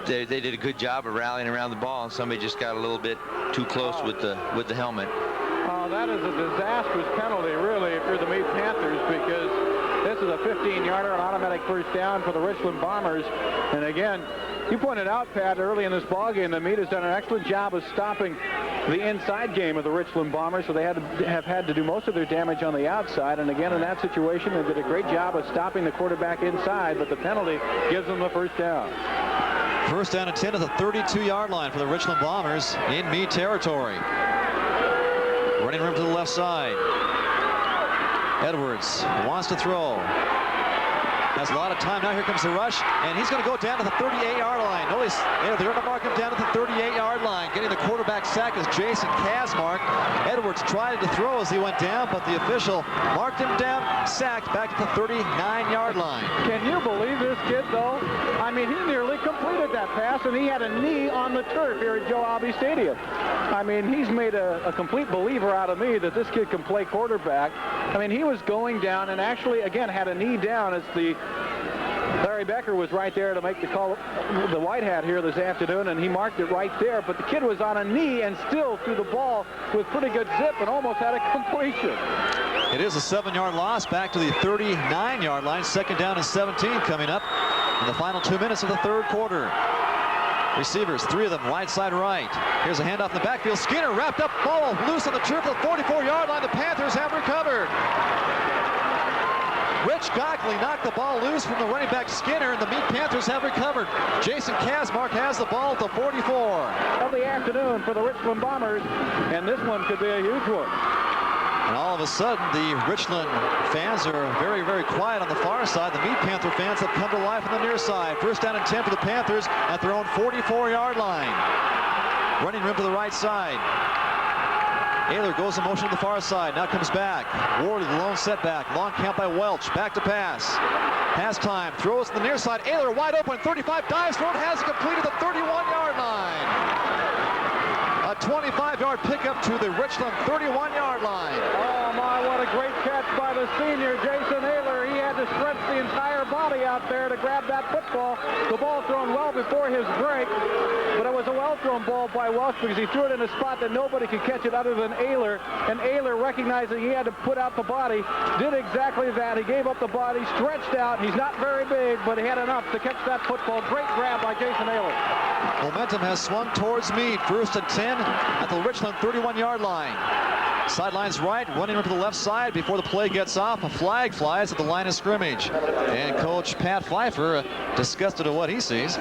they did a good job of rallying around the ball, and somebody just got a little bit too close with the helmet. Oh, that is a disastrous penalty, really, if you're the Mead Panthers, because this is a 15-yarder, an automatic first down for the Richland Bombers. And again, you pointed out, Pat, early in this ballgame that Mead has done an excellent job of stopping the inside game of the Richland Bombers, so they have had to do most of their damage on the outside. And again, in that situation, they did a great job of stopping the quarterback inside, but the penalty gives them the first down. First down and 10 at the 32-yard line for the Richland Bombers in Mead territory. Running room to the left side. Edwards wants to throw. Has a lot of time. Now here comes the rush, and he's going to go down to the 38-yard line. Notice they're going to mark him down to the 38-yard line. Getting the quarterback sack is Jason Kazmark. Edwards tried to throw as he went down, but the official marked him down, sacked back to the 39-yard line. Can you believe this kid, though? I mean, he nearly completed that pass, and he had a knee on the turf here at Joe Albi Stadium. I mean, he's made a complete believer out of me that this kid can play quarterback. I mean, he was going down and actually, again, had a knee down as Larry Becker was right there to make the call, the white hat here this afternoon, and he marked it right there. But the kid was on a knee and still threw the ball with pretty good zip and almost had a completion. It is a 7-yard loss back to the 39-yard line. Second down and 17 coming up in the final 2 minutes of the third quarter. Receivers, 3 of them, right side right. Here's a handoff in the backfield. Skinner wrapped up, ball loose on the turf at the 44-yard line. The Panthers have recovered. Rich Gockley knocked the ball loose from the running back Skinner, and the Mead Panthers have recovered. Jason Kazmark has the ball at the 44. Of the afternoon for the Richland Bombers, and this one could be a huge one. And all of a sudden, the Richland fans are very, very quiet on the far side. The Mead Panther fans have come to life on the near side. First down and 10 for the Panthers at their own 44-yard line. Running room to the right side. Ayler goes in motion to the far side. Now comes back. Worley, the lone setback. Long count by Welch. Back to pass. Pass time. Throws to the near side. Ayler wide open. 35 dives for it. Has it completed the 31-yard line. A 25-yard pickup to the Richland 31-yard line. Oh, my, what a great catch by the senior, Jason Ayler. He had to stretch the entire body out there to grab that football. The ball thrown well before his break, but it was a well-thrown ball by Welch because he threw it in a spot that nobody could catch it other than Ayler. And Ayler, recognizing he had to put out the body, did exactly that. He gave up the body, stretched out. He's not very big, but he had enough to catch that football. Great grab by Jason Ayler. Momentum has swung towards Mead. First and 10 at the Richland 31-yard line. Sidelines right, running to the left side before the play gets off. A flag flies at the line of scrimmage. And Coach Pat Pfeiffer disgusted at what he sees.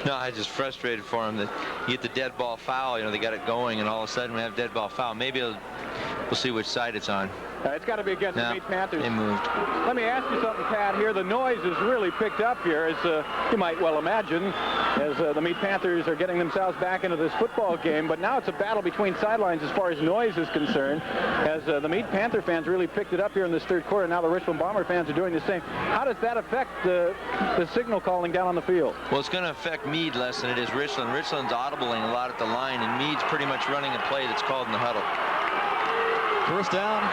No, I just frustrated for him that you get the dead ball foul. You know, they got it going, and all of a sudden we have dead ball foul. Maybe we'll see which side it's on. It's got to be against the Mead Panthers. They moved. Let me ask you something, Pat, here. The noise is really picked up here, as you might well imagine, as the Mead Panthers are getting themselves back into this football game. But now it's a battle between sidelines as far as noise is concerned, as the Mead Panther fans really picked it up here in this third quarter. Now the Richland Bomber fans are doing the same. How does that affect the signal calling down on the field? Well, it's going to affect Mead less than it is Richland. Richland's audibling a lot at the line, and Mead's pretty much running a play that's called in the huddle. First down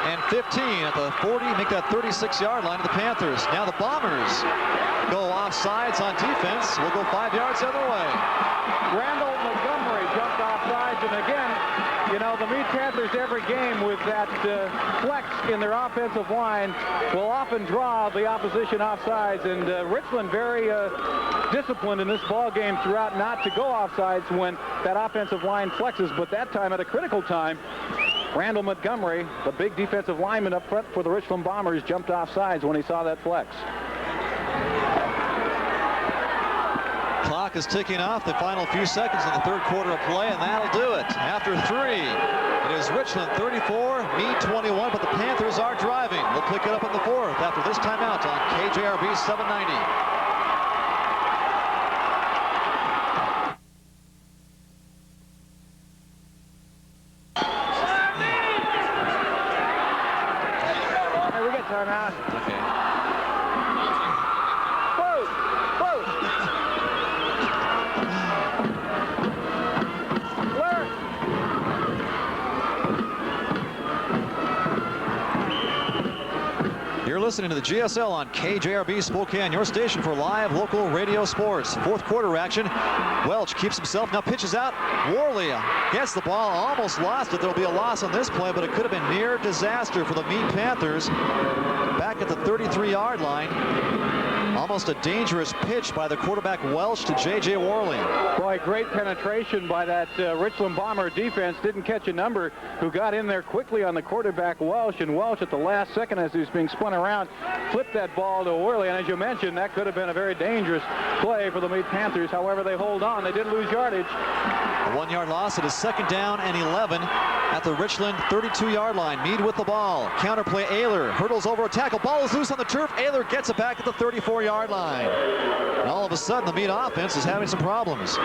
and 15 at the 40, make that 36-yard line of the Panthers. Now the Bombers go off sides on defense. We'll go 5 yards the other way. Randall Montgomery jumped off sides, and again, you know, the Mead Panthers every game with that flex in their offensive line will often draw the opposition off sides, and Richland very disciplined in this ball game throughout not to go off sides when that offensive line flexes, but that time at a critical time, Randall Montgomery, the big defensive lineman up front for the Richland Bombers, jumped off sides when he saw that flex. Clock is ticking off, the final few seconds in the third quarter of play, and that'll do it. After 3, it is Richland 34, Mead 21, but the Panthers are driving. We'll pick it up in the fourth after this timeout on KJRB 790. Timeout. Okay. Whoa! Whoa! You're listening to the GSL on KJRB Spokane, your station for live local radio sports. Fourth quarter action. Welch keeps himself, now pitches out. Worley gets the ball, almost lost it. There'll be a loss on this play, but it could have been near disaster for the Mead Panthers. Back at the 33-yard line. Almost a dangerous pitch by the quarterback Welch to J.J. Worley. Boy, great penetration by that Richland Bomber defense. Didn't catch a number who got in there quickly on the quarterback Welch, and Welch at the last second as he was being spun around flipped that ball to Worley, and as you mentioned, that could have been a very dangerous play for the Mead Panthers. However, they hold on. They did lose yardage. A 1-yard loss. It is 2nd down and 11 at the Richland 32-yard line. Mead with the ball. Counterplay. Ayler hurdles over a tackle. Ball is loose on the turf. Ayler gets it back at the 34-yard line. And all of a sudden, the Mead offense is having some problems.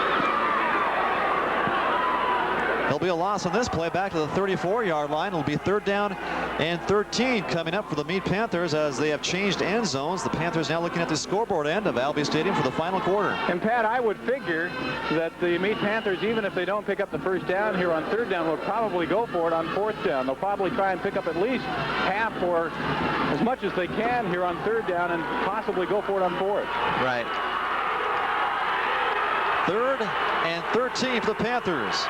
There'll be a loss on this play back to the 34-yard line. It'll be 3rd down and 13 coming up for the Mead Panthers as they have changed end zones. The Panthers now looking at the scoreboard end of Albi Stadium for the final quarter. And Pat, I would figure that the Mead Panthers, even if they don't pick up the first down here on 3rd down, will probably go for it on 4th down. They'll probably try and pick up at least half or as much as they can here on 3rd down and possibly go for it on 4th. Right. 3rd and 13 for the Panthers.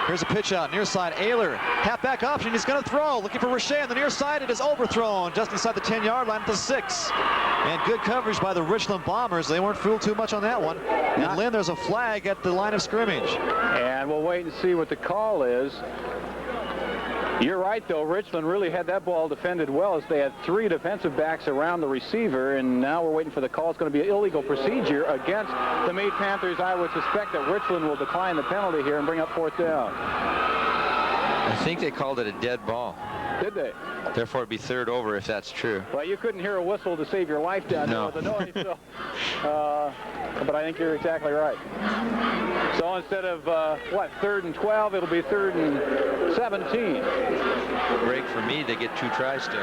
Here's a pitch out, near side, Ayler, halfback option, he's going to throw, looking for Richey on the near side, it is overthrown just inside the 10-yard line at the 6. And good coverage by the Richland Bombers. They weren't fooled too much on that one. And Lynn, there's a flag at the line of scrimmage. And we'll wait and see what the call is. You're right, though. Richland really had that ball defended well as they had 3 defensive backs around the receiver, and now we're waiting for the call. It's going to be an illegal procedure against the Mead Panthers. I would suspect that Richland will decline the penalty here and bring up 4th down. I think they called it a dead ball. Did they? Therefore, it'd be 3rd over if that's true. Well, you couldn't hear a whistle to save your life down there with the noise. So, but I think you're exactly right. So instead of, 3rd and 12, it'll be 3rd and 17. Break for me, they get 2 tries to.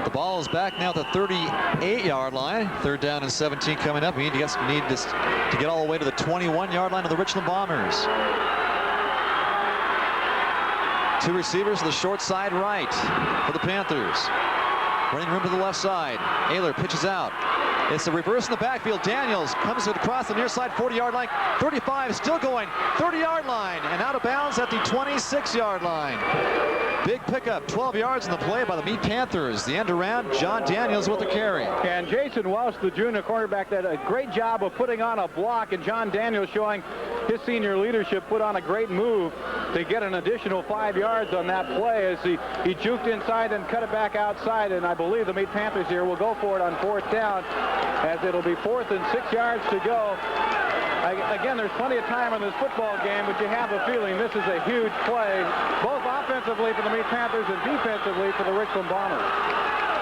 The ball is back now at the 38-yard line. 3rd down and 17 coming up. We need to get all the way to the 21-yard line of the Richland Bombers. 2 receivers to the short side right for the Panthers. Running room to the left side. Ayler pitches out. It's a reverse in the backfield. Daniels comes across the near side 40-yard line. 35 still going. 30-yard line and out of bounds at the 26-yard line. Big pickup, 12 yards in the play by the Mead Panthers. The end around, John Daniels with the carry. And Jason Welch, the junior cornerback, did a great job of putting on a block, and John Daniels showing his senior leadership, put on a great move to get an additional 5 yards on that play as he juked inside and cut it back outside, and I believe the Mead Panthers here will go for it on 4th down as it'll be 4th and 6 yards to go. Again, there's plenty of time in this football game, but you have a feeling this is a huge play, both offensively for the Mead Panthers and defensively for the Richland Bombers.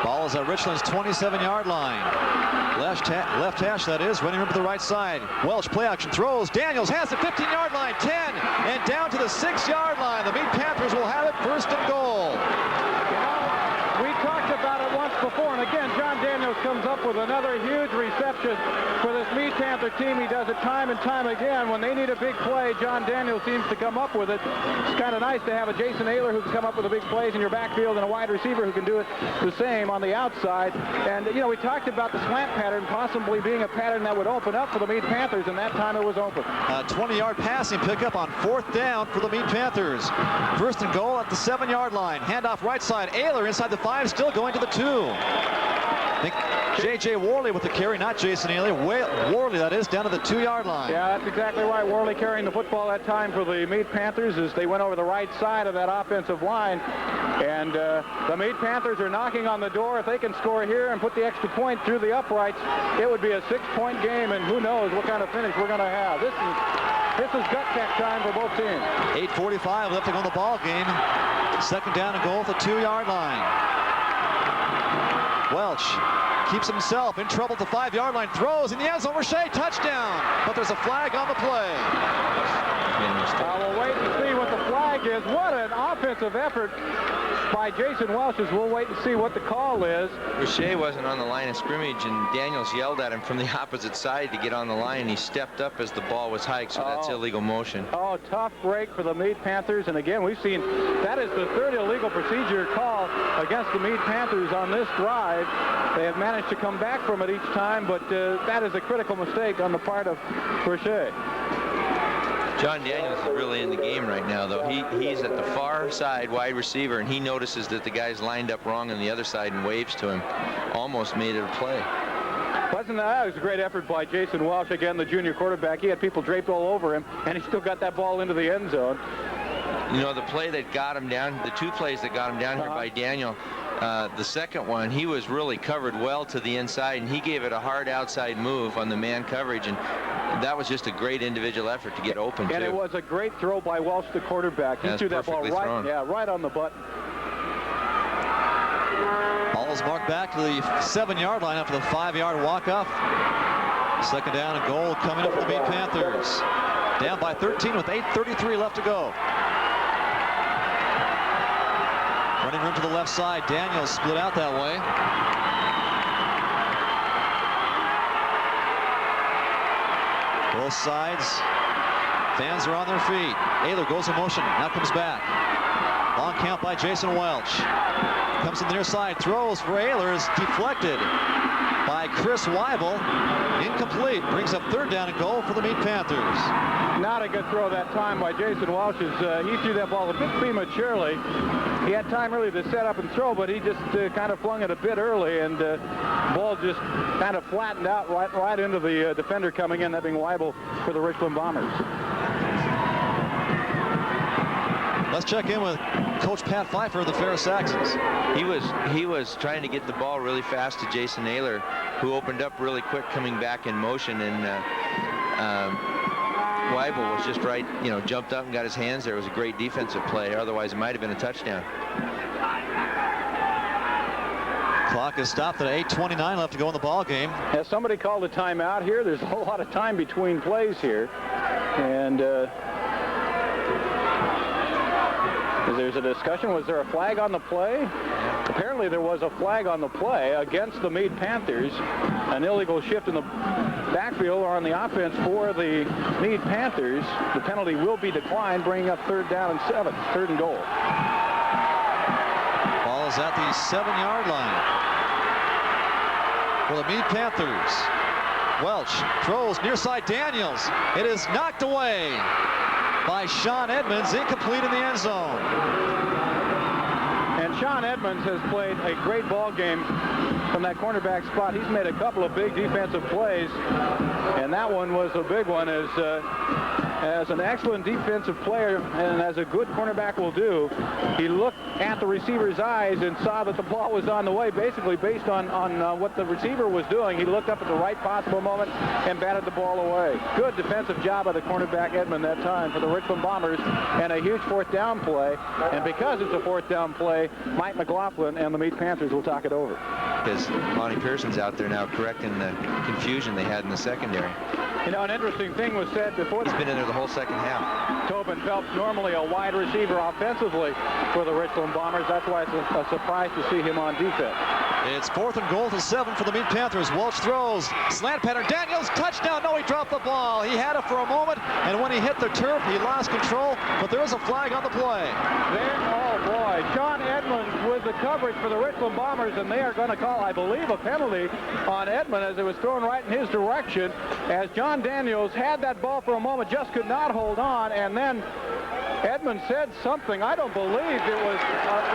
Ball is at Richland's 27-yard line. Left hash, that is, running room to the right side. Welch play action throws. Daniels has the 15-yard line, 10, and down to the 6-yard line. The Mead Panthers will have it 1st and goal. We talked about it once before, and again, John Daniels comes up with another huge reception for this Mead Panther team. He does it time and time again. When they need a big play, John Daniels seems to come up with it. It's kind of nice to have a Jason Ayler who can come up with the big plays in your backfield and a wide receiver who can do it the same on the outside. And, you know, we talked about the slant pattern possibly being a pattern that would open up for the Mead Panthers, and that time it was open. A 20-yard passing pickup on 4th down for the Mead Panthers. 1st and goal at the 7-yard line. Handoff right side. Ayler inside the 5, still going to the 2. I think J.J. Worley with the carry, not Jason Ayler. Worley, that is, down to the 2-yard line. Yeah, that's exactly right. Worley carrying the football that time for the Mead Panthers as they went over the right side of that offensive line. And the Mead Panthers are knocking on the door. If they can score here and put the extra point through the uprights, it would be a 6-point game, and who knows what kind of finish we're going to have. This is gut check time for both teams. 8:45 left to go in the ball game. 2nd down and goal at the 2-yard line. Welch keeps himself in trouble at the 5-yard line, throws in the end zone, Richey, touchdown, but there's a flag on the play. We'll wait and see what the flag is. What an offensive effort by Jason Welch, as we'll wait and see what the call is. Richey wasn't on the line of scrimmage, and Daniels yelled at him from the opposite side to get on the line, and he stepped up as the ball was hiked, so that's illegal motion. Oh, tough break for the Mead Panthers, and again, we've seen that is the 3rd illegal procedure call against the Mead Panthers on this drive. They have managed to come back from it each time, but that is a critical mistake on the part of Richey. John Daniels is really in the game right now, though. He's at the far side wide receiver, and he notices that the guy's lined up wrong on the other side and waves to him. Almost made it a play. That was a great effort by Jason Welch, again, the junior quarterback. He had people draped all over him, and he still got that ball into the end zone. You know, the play that got him down, the two plays that got him down here by Daniel, the second one, he was really covered well to the inside, and he gave it a hard outside move on the man coverage, and that was just a great individual effort to get open, and too. It was a great throw by Welch, the quarterback. He threw that ball right on the button. Ball is marked back to the 7-yard line after the 5-yard walk-off. Second down and goal coming up for the Mead Panthers. Down by 13 with 8:33 left to go. Running room to the left side. Daniels split out that way. Both sides. Fans are on their feet. Ayler goes in motion. Now comes back. Long count by Jason Welch. Comes in the near side. Throws for Ayler. Is deflected by Chris Weibel. Incomplete. Brings up third down and goal for the Mead Panthers. Not a good throw that time by Jason Welch. He threw that ball a bit prematurely. He had time really to set up and throw, but he just kind of flung it a bit early, and the ball just kind of flattened out right into the defender coming in, that being Weibel for the Richland Bombers. Let's check in with Coach Pat Pfeiffer of the Ferris Saxons. He was trying to get the ball really fast to Jason Ayler, who opened up really quick coming back in motion, and Weibel was just right, jumped up and got his hands there. It was a great defensive play. Otherwise, it might have been a touchdown. Clock is stopped at 8:29 left to go in the ball game. Has somebody called a timeout here? There's a whole lot of time between plays here, and there's a discussion. Was there a flag on the play? Apparently there was a flag on the play against the Mead Panthers. An illegal shift in the backfield or on the offense for the Mead Panthers. The penalty will be declined, bringing up third down and 7, third and goal. Ball is at the 7-yard line for the Mead Panthers. Welch throws near side. Daniels. It is knocked away by Sean Edmonds, incomplete in the end zone. And Sean Edmonds has played a great ball game from that cornerback spot. He's made a couple of big defensive plays, and that one was a big one. As an excellent defensive player and as a good cornerback will do, he looked at the receiver's eyes and saw that the ball was on the way, basically based on what the receiver was doing. He looked up at the right possible moment and batted the ball away. Good defensive job by the cornerback Edmond that time for the Richland Bombers, and a huge fourth down play. And because it's a fourth down play, Mike McLaughlin and the Mead Panthers will talk it over. Because Monty Pearson's out there now correcting the confusion they had in the secondary. An interesting thing was said before. He's been in there the whole second half. Tobin Phelps, normally a wide receiver offensively for the Richland Bombers. That's why it's a surprise to see him on defense. It's 4th and goal to 7 for the Mead Panthers. Welch throws. Slant pattern. Daniels, touchdown. No, he dropped the ball. He had it for a moment, and when he hit the turf, he lost control, but there is a flag on the play. Oh, boy. Sean Edmonds with the coverage for the Richland Bombers, and they are going to call, I believe, a penalty on Edmond as it was thrown right in his direction, as John Daniels had that ball for a moment, just could not hold on, and then Edmond said something. I don't believe it was,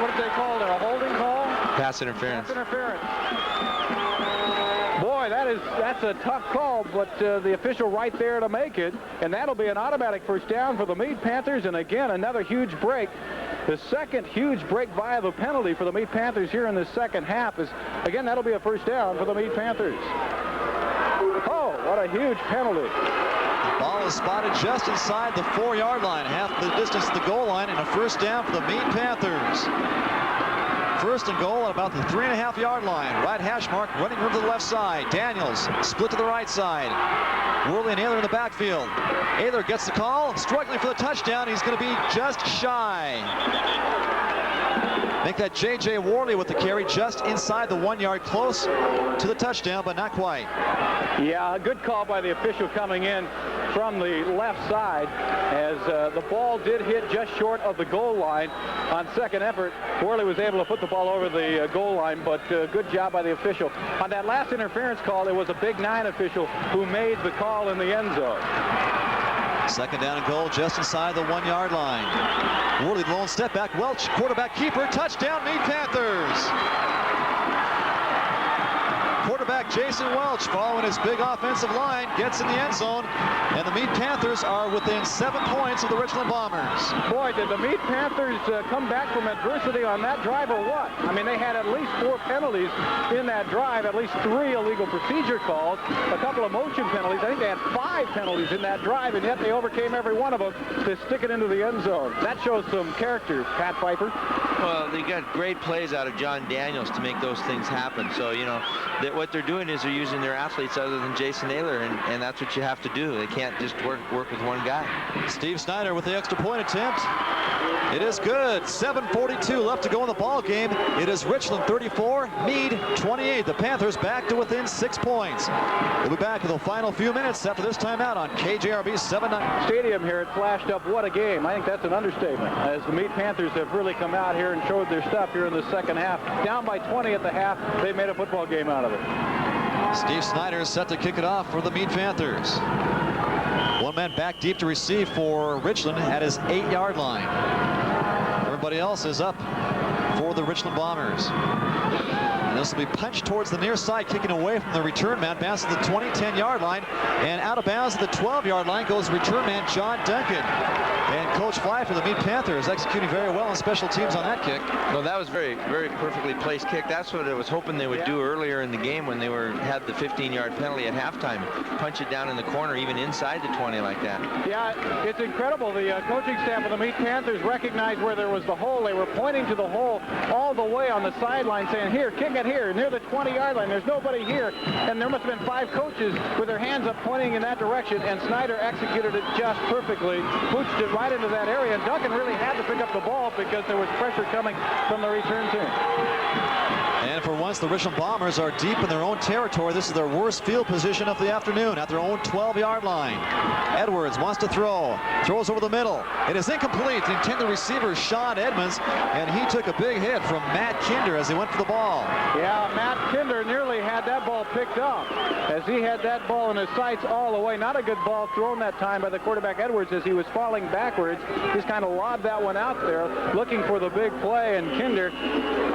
what did they call it, a holding call? Pass interference. Pass interference. Boy, that's a tough call, but the official right there to make it, and that'll be an automatic first down for the Mead Panthers, and again, another huge break. The second huge break via the penalty for the Mead Panthers here in the second half is, again, that'll be a first down for the Mead Panthers. Oh, what a huge penalty. The ball is spotted just inside the 4-yard line, half the distance to the goal line, and a first down for the Mead Panthers. First and goal at about the 3.5-yard line. Right hash mark, running room to the left side. Daniels split to the right side. Worley and Ayler in the backfield. Ayler gets the call, struggling for the touchdown. He's going to be just shy. Make that J.J. Worley with the carry just inside the 1-yard, close to the touchdown, but not quite. Yeah, a good call by the official coming in from the left side, as the ball did hit just short of the goal line. On second effort, Worley was able to put the ball over the goal line, but good job by the official. On that last interference call, it was a Big 9 official who made the call in the end zone. Second down and goal just inside the 1-yard line. Worley lone step back. Welch, quarterback keeper, touchdown, Mead Panthers. Quarterback Jason Welch, following his big offensive line, gets in the end zone, and the Mead Panthers are within 7 points of the Richland Bombers. Boy, did the Mead Panthers come back from adversity on that drive or what? I mean, they had at least 4 penalties in that drive, at least 3 illegal procedure calls, a couple of motion penalties. I think they had 5 penalties in that drive, and yet they overcame every one of them to stick it into the end zone. That shows some character, Pat Pfeiffer. Well, they got great plays out of John Daniels to make those things happen. So, you know, what they're doing is they're using their athletes other than Jason Naylor, and that's what you have to do. They can't just work with one guy. Steve Snyder with the extra point attempt. It is good. 7:42 left to go in the ball game. It is Richland 34, Mead 28. The Panthers back to within 6 points. We'll be back with the final few minutes after this timeout on KJRB 7-9. Stadium here, it flashed up. What a game. I think that's an understatement, as the Mead Panthers have really come out here and showed their stuff here in the second half. Down by 20 at the half, they made a football game out of it. Steve Snyder is set to kick it off for the Mead Panthers. One man back deep to receive for Richland at his 8-yard line. Everybody else is up for the Richland Bombers. And this will be punched towards the near side, kicking away from the return man, bounces the 20-10-yard line, and out of bounds at the 12-yard line goes return man John Duncan. And Coach Fly for the Mead Panthers executing very well on special teams on that kick. Well, that was very perfectly placed kick. That's what I was hoping they would do earlier in the game when they had the 15-yard penalty at halftime. Punch it down in the corner, even inside the 20 like that. Yeah, it's incredible. The coaching staff of the Mead Panthers recognized where there was the hole. They were pointing to the hole all the way on the sideline, saying, here, kick it here, near the 20-yard line. There's nobody here. And there must have been 5 coaches with their hands up pointing in that direction, and Snyder executed it just perfectly, pooched it right into that area, and Duncan really had to pick up the ball because there was pressure coming from the return team. And for once, the Richland Bombers are deep in their own territory. This is their worst field position of the afternoon at their own 12-yard line. Edwards wants to throw. Throws over the middle. It is incomplete. The intended receiver, Sean Edmonds, and he took a big hit from Matt Kinder as he went for the ball. Yeah, Matt Kinder nearly had that ball picked up as he had that ball in his sights all the way. Not a good ball thrown that time by the quarterback Edwards as he was falling backwards. He's kind of lobbed that one out there looking for the big play, and Kinder,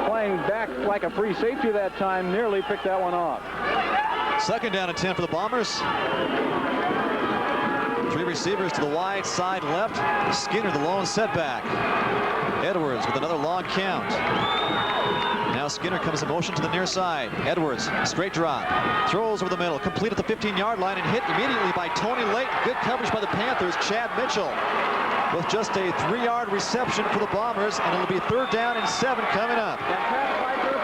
playing back like a free safety that time, nearly picked that one off. Second down and 10 for the Bombers. 3 receivers to the wide side left. Skinner, the lone setback. Edwards with another long count. Now Skinner comes in motion to the near side. Edwards, straight drop. Throws over the middle, complete at the 15-yard line, and hit immediately by Tony Layton. Good coverage by the Panthers. Chad Mitchell with just a 3-yard reception for the Bombers, and it'll be 3rd down and 7 coming up.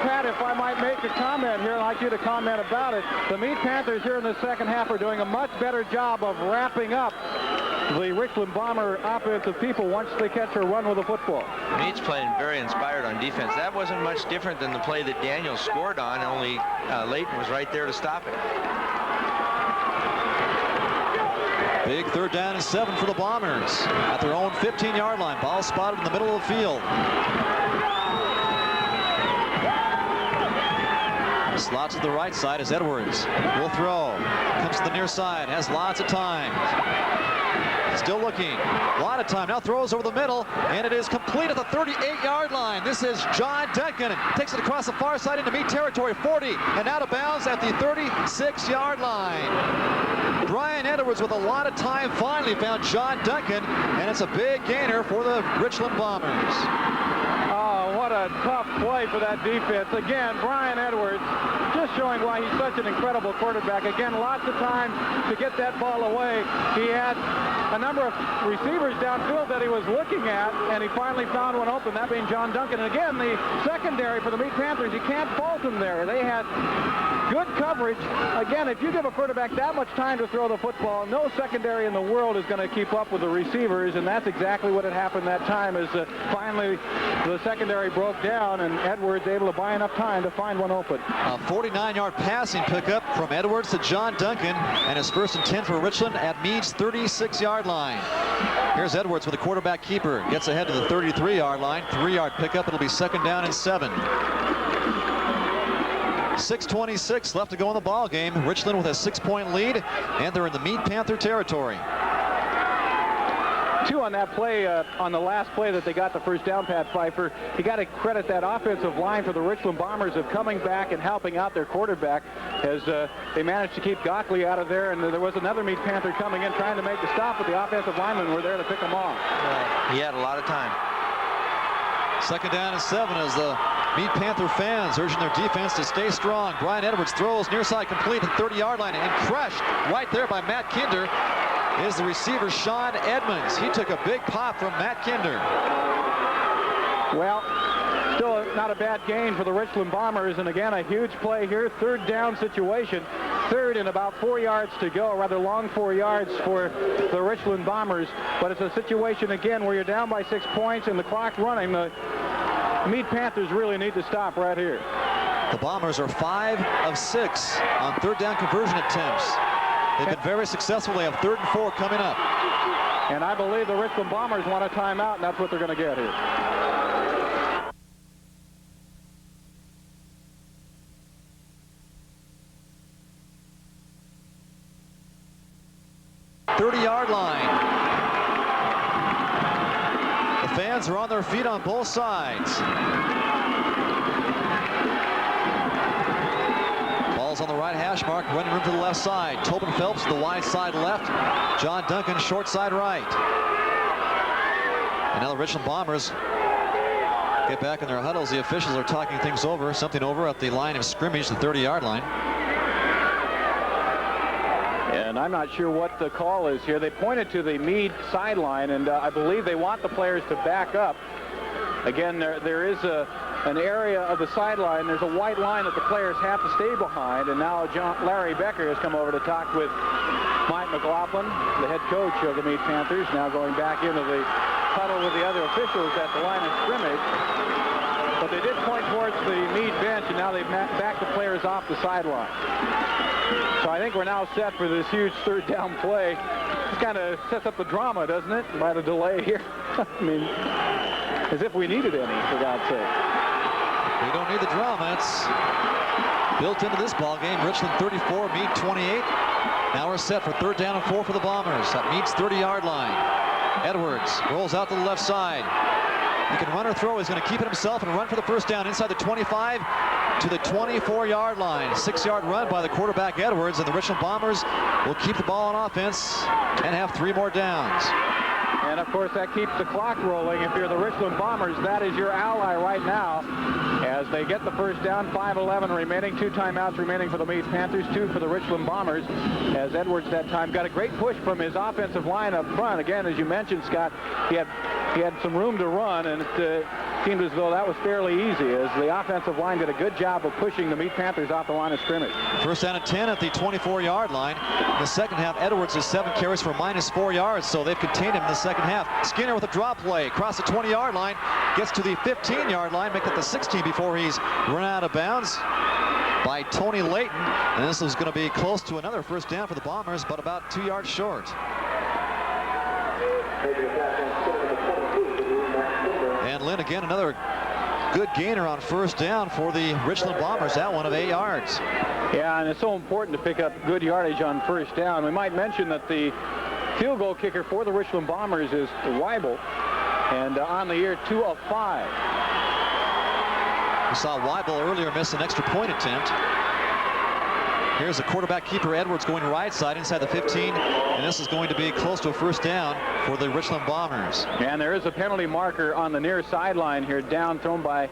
Pat, if I might make a comment here, I'd like you to comment about it. The Mead Panthers here in the second half are doing a much better job of wrapping up the Richland Bomber offensive people once they catch or run with the football. Mead's playing very inspired on defense. That wasn't much different than the play that Daniels scored on, only Layton was right there to stop it. Big 3rd down and 7 for the Bombers at their own 15-yard line. Ball spotted in the middle of the field. Slots to the right side as Edwards will throw. Comes to the near side, has lots of time. Still looking, a lot of time. Now throws over the middle, and it is complete at the 38-yard line. This is John Duncan. Takes it across the far side into Mead territory, 40, and out of bounds at the 36-yard line. Brian Edwards with a lot of time finally found John Duncan, and it's a big gainer for the Richland Bombers. Oh, what a tough play for that defense. Again, Brian Edwards just showing why he's such an incredible quarterback. Again, lots of time to get that ball away. He had a number of receivers downfield that he was looking at, and he finally found one open, that being John Duncan. And again, the secondary for the Mead Panthers, you can't fault them there. They had good coverage. Again, if you give a quarterback that much time to throw the football, no secondary in the world is going to keep up with the receivers, and that's exactly what had happened that time, as finally the secondary broke down, and Edwards able to buy enough time to find one open. A 49-yard passing pickup from Edwards to John Duncan, and his 1st and 10 for Richland at Mead's 36-yard line. Here's Edwards with a quarterback keeper. Gets ahead to the 33-yard line. 3-yard pickup. It'll be 2nd down and 7. 6:26 left to go in the ball game. Richland with a 6-point lead, and they're in the Mead Panther territory. Two on that play, on the last play that they got the first down, Pat Pfeiffer. You got to credit that offensive line for the Richland Bombers of coming back and helping out their quarterback as they managed to keep Gockley out of there, and there was another Mead Panther coming in trying to make the stop, but the offensive linemen were there to pick him off. He had a lot of time. Second down and 7 as the Mead Panther fans urging their defense to stay strong. Brian Edwards throws near side complete at the 30-yard line and crushed right there by Matt Kinder is the receiver Sean Edmonds. He took a big pop from Matt Kinder. Well, still not a bad gain for the Richland Bombers, and again a huge play here. Third down situation. Third and about 4 yards to go, a rather long 4 yards for the Richland Bombers, but it's a situation again where you're down by 6 points and the clock running. The Mead Panthers really need to stop right here. The Bombers are 5 of 6 on third down conversion attempts. They've been very successful. They have 3rd and 4 coming up. And I believe the Richland Bombers want a timeout, and that's what they're going to get here. .30-yard line. The fans are on their feet on both sides. Ball's on the right hash mark, running room to the left side. Tobin Phelps to the wide side left. John Duncan short side right. And now the Richland Bombers get back in their huddles. The officials are talking things over, something over at the line of scrimmage, the 30-yard line. And I'm not sure what the call is here. They pointed to the Mead sideline, and I believe they want the players to back up. Again, there is an area of the sideline. There's a white line that the players have to stay behind, and now Larry Becker has come over to talk with Mike McLaughlin, the head coach of the Mead Panthers, now going back into the huddle with the other officials at the line of scrimmage. But they did point towards the Mead bench, and now they've backed the players off the sideline. So I think we're now set for this huge third down play. This kind of sets up the drama, doesn't it, by the delay here? I mean, as if we needed any, for God's sake. We don't need the drama. It's built into this ball game. Richland 34, Mead 28. Now we're set for third down and 4 for the Bombers at Mead's 30-yard line. Edwards rolls out to the left side. He can run or throw. He's going to keep it himself and run for the first down inside the 25 to the 24-yard line. 6-yard run by the quarterback Edwards, and the Richland Bombers will keep the ball on offense and have 3 more downs. And of course that keeps the clock rolling. If you're the Richland Bombers, that is your ally right now as they get the first down. 5:11 remaining, 2 timeouts remaining for the Mead Panthers, 2 for the Richland Bombers, as Edwards that time got a great push from his offensive line up front. Again, as you mentioned, Scott, he had some room to run, and it seemed as though that was fairly easy as the offensive line did a good job of pushing the Mead Panthers off the line of scrimmage. First down and 10 at the 24-yard line. In the second half, Edwards has 7 carries for -4 yards, so they've contained him in the second half. Skinner with a drop play across the 20-yard line, gets to the 15-yard line, make it the 16 before he's run out of bounds by Tony Layton. And this is going to be close to another first down for the Bombers, but about 2 yards short. And Lynn again, another good gainer on first down for the Richland Bombers. That one of 8 yards. Yeah, and it's so important to pick up good yardage on first down. We might mention that the field goal kicker for the Richland Bombers is WIAA, and on the year 2 of 5. We saw WIAA earlier miss an extra point attempt. Here's the quarterback keeper Edwards going right side inside the 15, and this is going to be close to a first down for the Richland Bombers. And there is a penalty marker on the near sideline here, down, thrown by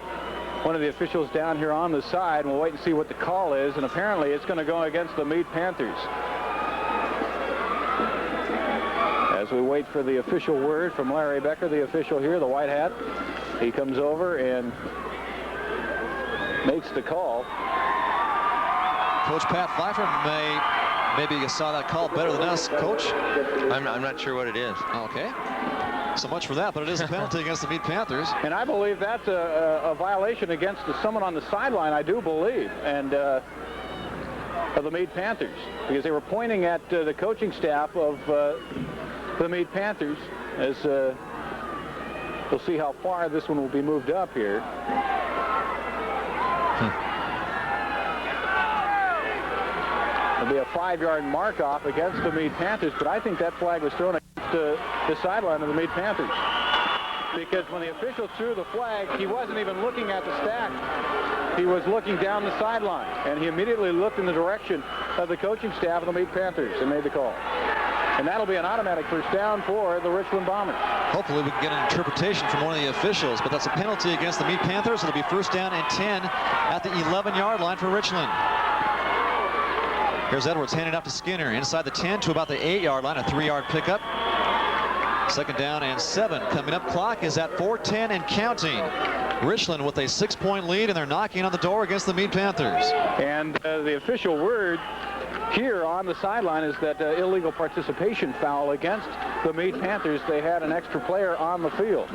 one of the officials down here on the side. We'll wait and see what the call is, and apparently it's going to go against the Mead Panthers. As we wait for the official word from Larry Becker, the official here, the white hat, he comes over and makes the call. Coach Pat Pfeiffer, maybe you saw that call better than us, Coach. I'm not sure what it is. Okay. So much for that, but it is a penalty against the Mead Panthers. And I believe that's a violation against someone on the sideline, I do believe, and of the Mead Panthers, because they were pointing at the coaching staff of the Mead Panthers, as we'll see how far this one will be moved up here. It'll be a 5-yard mark off against the Mead Panthers, but I think that flag was thrown against the sideline of the Mead Panthers. Because when the officials threw the flag, he wasn't even looking at the stack. He was looking down the sideline, and he immediately looked in the direction of the coaching staff of the Mead Panthers and made the call. And that'll be an automatic first down for the Richland Bombers. Hopefully we can get an interpretation from one of the officials, but that's a penalty against the Mead Panthers. It'll be first down and 10 at the 11-yard line for Richland. Here's Edwards handing off to Skinner inside the 10 to about the 8-yard line, a 3-yard pickup. Second down and 7 coming up. Clock is at 4:10 and counting. Richland with a 6-point lead, and they're knocking on the door against the Mead Panthers. And the official word here on the sideline is that illegal participation foul against the Mead Panthers. They had an extra player on the field.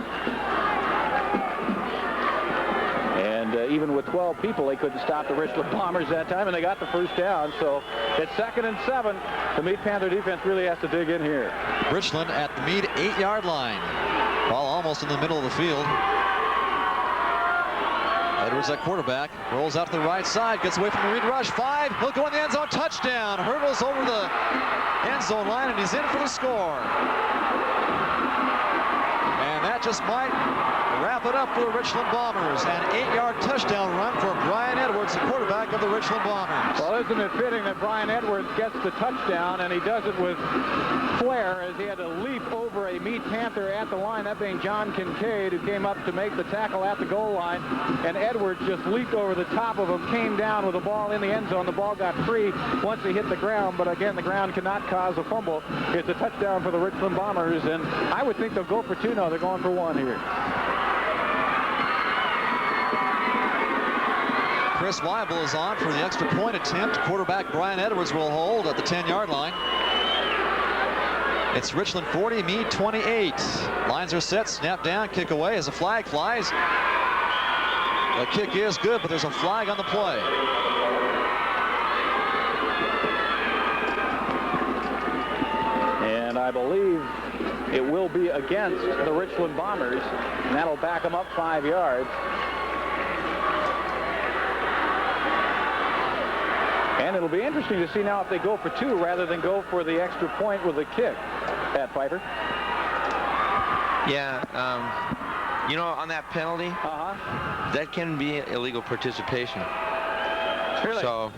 And even with 12 people, they couldn't stop the Richland Bombers that time, and they got the first down. So it's 2nd and 7. The Mead Panther defense really has to dig in here. Richland at the Mead 8-yard line. Ball almost in the middle of the field. Edwards at quarterback, rolls out to the right side, gets away from the Reed rush. 5, he'll go in the end zone, touchdown. Hurdles over the end zone line, and he's in for the score. And that just might wrap it up for the Richland Bombers. An 8-yard touchdown run for Brian Edwards, the quarterback of the Richland Bombers. Well, isn't it fitting that Brian Edwards gets the touchdown, and he does it with flair, as he had to leap over a Mead Panther at the line, that being John Kincaid, who came up to make the tackle at the goal line, and Edwards just leaped over the top of him, came down with the ball in the end zone. The ball got free once he hit the ground, but again, the ground cannot cause a fumble. It's a touchdown for the Richland Bombers, and I would think they'll go for 2. No, they're going for 1 here. Chris Weibel is on for the extra point attempt. Quarterback Brian Edwards will hold at the 10-yard line. It's Richland 40, Mead 28. Lines are set, snap down, kick away as a flag flies. The kick is good, but there's a flag on the play. And I believe it will be against the Richland Bombers, and that'll back them up 5 yards. And it'll be interesting to see now if they go for 2 rather than go for the extra point with a kick. Pat Pfeiffer. Yeah, you know, on that penalty, that can be illegal participation. Really? So,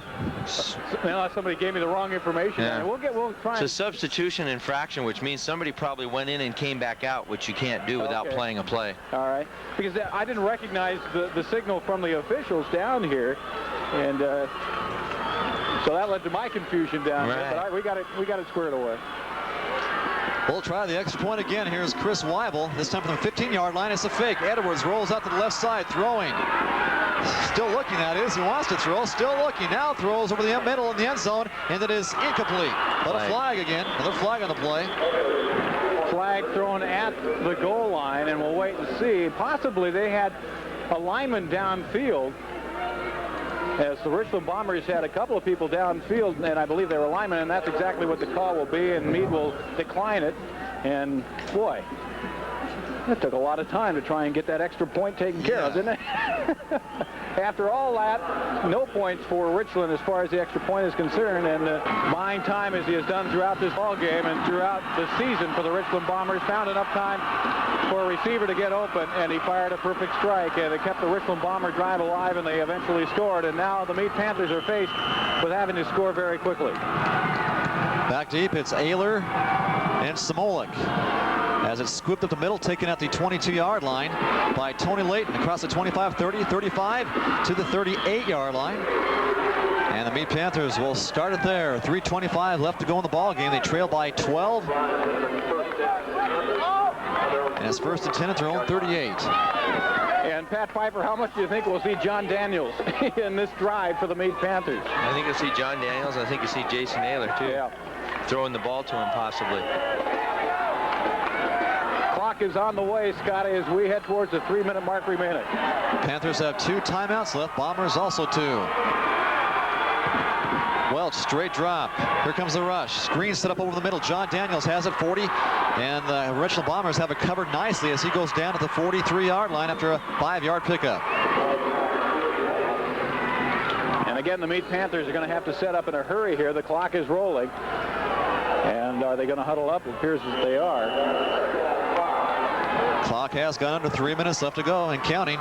unless somebody gave me the wrong information. Yeah. We'll try. It's a substitution infraction, which means somebody probably went in and came back out, which you can't do without playing a play. All right, because I didn't recognize the signal from the officials down here, and so that led to my confusion down here. But we got it squared away. We'll try the extra point again. Here's Chris Weibel. This time from the 15-yard line. It's a fake. Edwards rolls out to the left side, throwing. Still looking at it as he wants to throw. Still looking. Now throws over the middle in the end zone, and it is incomplete. But a flag again. Another flag on the play. Flag thrown at the goal line, and we'll wait and see. Possibly they had a lineman downfield, as the Richland Bombers had a couple of people downfield, and I believe they were linemen, and that's exactly what the call will be, and Mead will decline it. And boy, it took a lot of time to try and get that extra point taken care of, didn't it? After all that, no points for Richland as far as the extra point is concerned, and buying time as he has done throughout this ball game and throughout the season for the Richland Bombers, found enough time for a receiver to get open, and he fired a perfect strike, and it kept the Richland Bomber drive alive, and they eventually scored. And now the Mead Panthers are faced with having to score very quickly. Back deep, it's Ayler and Samolik. As it's scooped up the middle, taken at the 22-yard line by Tony Layton across the 25, 30, 35 to the 38-yard line. And the Mead Panthers will start it there. 3:25 left to go in the ball game. They trail by 12. And it's 1st and 10 at their own 38. And Pat Pfeiffer, how much do you think we'll see John Daniels in this drive for the Mead Panthers? I think you'll see John Daniels. I think you'll see Jason Ayler, too. Yeah. Throwing the ball to him, possibly. Clock is on the way, Scotty, as we head towards the 3-minute mark remaining. Panthers have 2 timeouts left. Bombers also 2. Welch, straight drop. Here comes the rush. Screen set up over the middle. John Daniels has it, 40. And the Richland Bombers have it covered nicely as he goes down to the 43-yard line after a 5-yard pickup. And again, the Mead Panthers are going to have to set up in a hurry here. The clock is rolling. And are they going to huddle up? It appears that they are. Clock has gone under 3 minutes left to go and counting.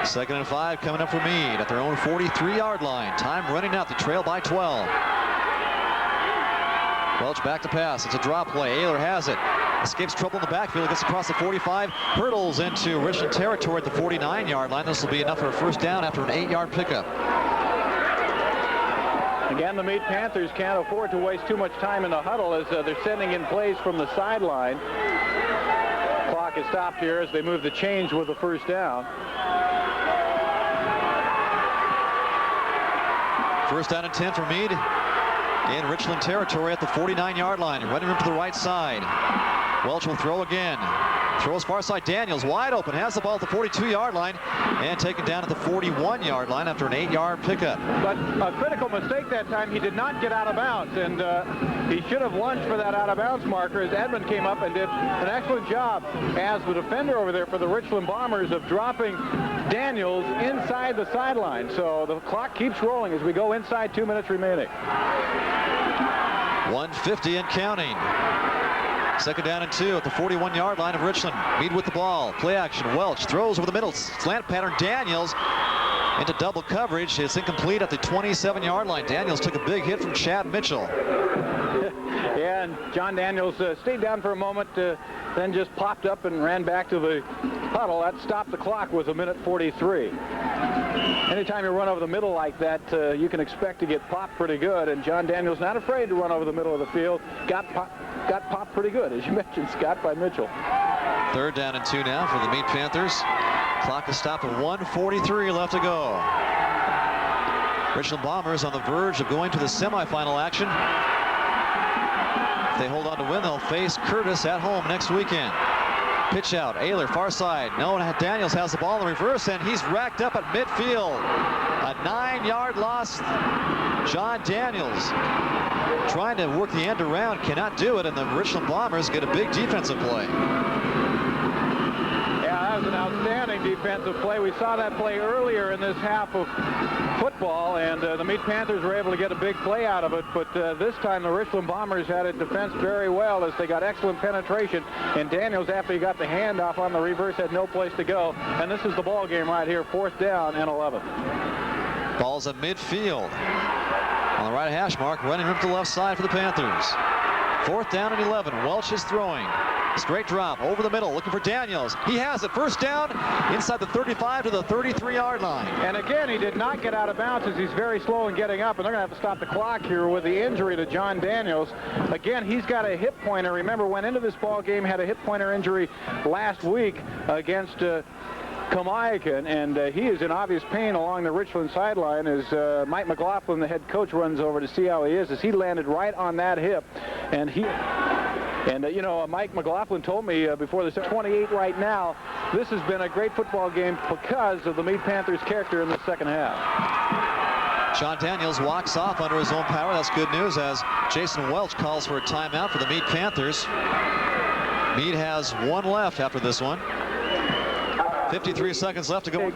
2nd and 5 coming up for Mead at their own 43-yard line. Time running out. The trail by 12. Welch back to pass. It's a drop play. Ayler has it. Escapes trouble in the backfield. Gets across the 45. Hurdles into Richland territory at the 49-yard line. This will be enough for a first down after an 8-yard pickup. Again, the Mead Panthers can't afford to waste too much time in the huddle as they're sending in plays from the sideline. Clock is stopped here as they move the change with the first down. First down and 10 for Mead in Richland territory at the 49-yard line. Running room to the right side. Welch will throw again. Throws far side. Daniels wide open. Has the ball at the 42-yard line and taken down at the 41-yard line after an 8-yard pickup. But a critical mistake that time. He did not get out of bounds, and he should have lunged for that out of bounds marker as Edmund came up and did an excellent job as the defender over there for the Richland Bombers of dropping Daniels inside the sideline. So the clock keeps rolling as we go inside 2 minutes remaining. 1:50 and counting. 2nd down and 2 at the 41-yard line of Richland. Mead with the ball. Play action. Welch throws over the middle. Slant pattern. Daniels into double coverage. It's incomplete at the 27-yard line. Daniels took a big hit from Chad Mitchell. Yeah, and John Daniels stayed down for a moment, then just popped up and ran back to the huddle. That stopped the clock with 1:43. Anytime you run over the middle like that, you can expect to get popped pretty good, and John Daniels not afraid to run over the middle of the field. Got popped pretty good, as you mentioned, Scott, by Mitchell. 3rd down and 2 now for the Mead Panthers. Clock is stopped at 1:43 left to go. Richland Bombers on the verge of going to the semifinal action. If they hold on to win, they'll face Curtis at home next weekend. Pitch out. Ayler far side. No, Daniels has the ball in reverse, and he's racked up at midfield. A 9-yard loss. John Daniels trying to work the end around, cannot do it, and the Richland Bombers get a big defensive play. Yeah, that was an outstanding defensive play. We saw that play earlier in this half of football, and the Mead Panthers were able to get a big play out of it, but this time the Richland Bombers had it defensed very well as they got excellent penetration, and Daniels, after he got the handoff on the reverse, had no place to go, and this is the ball game right here, 4th down and 11. Ball's at midfield. On the right hash mark, running room to the left side for the Panthers. 4th down and 11. Welch is throwing. Straight drop over the middle, looking for Daniels. He has it. First down inside the 35 to the 33-yard line. And again, he did not get out of bounds as he's very slow in getting up, and they're going to have to stop the clock here with the injury to John Daniels. Again, he's got a hip pointer. Remember, went into this ball game, had a hip pointer injury last week against Kamiakin, and he is in obvious pain along the Richland sideline as Mike McLaughlin, the head coach, runs over to see how he is, as he landed right on that hip, and you know, Mike McLaughlin told me before the 28 right now. This has been a great football game because of the Mead Panthers' character in the second half. John Daniels walks off under his own power. That's good news as Jason Welch calls for a timeout for the Mead Panthers. Mead has 1 left after this one. 53 seconds left to go.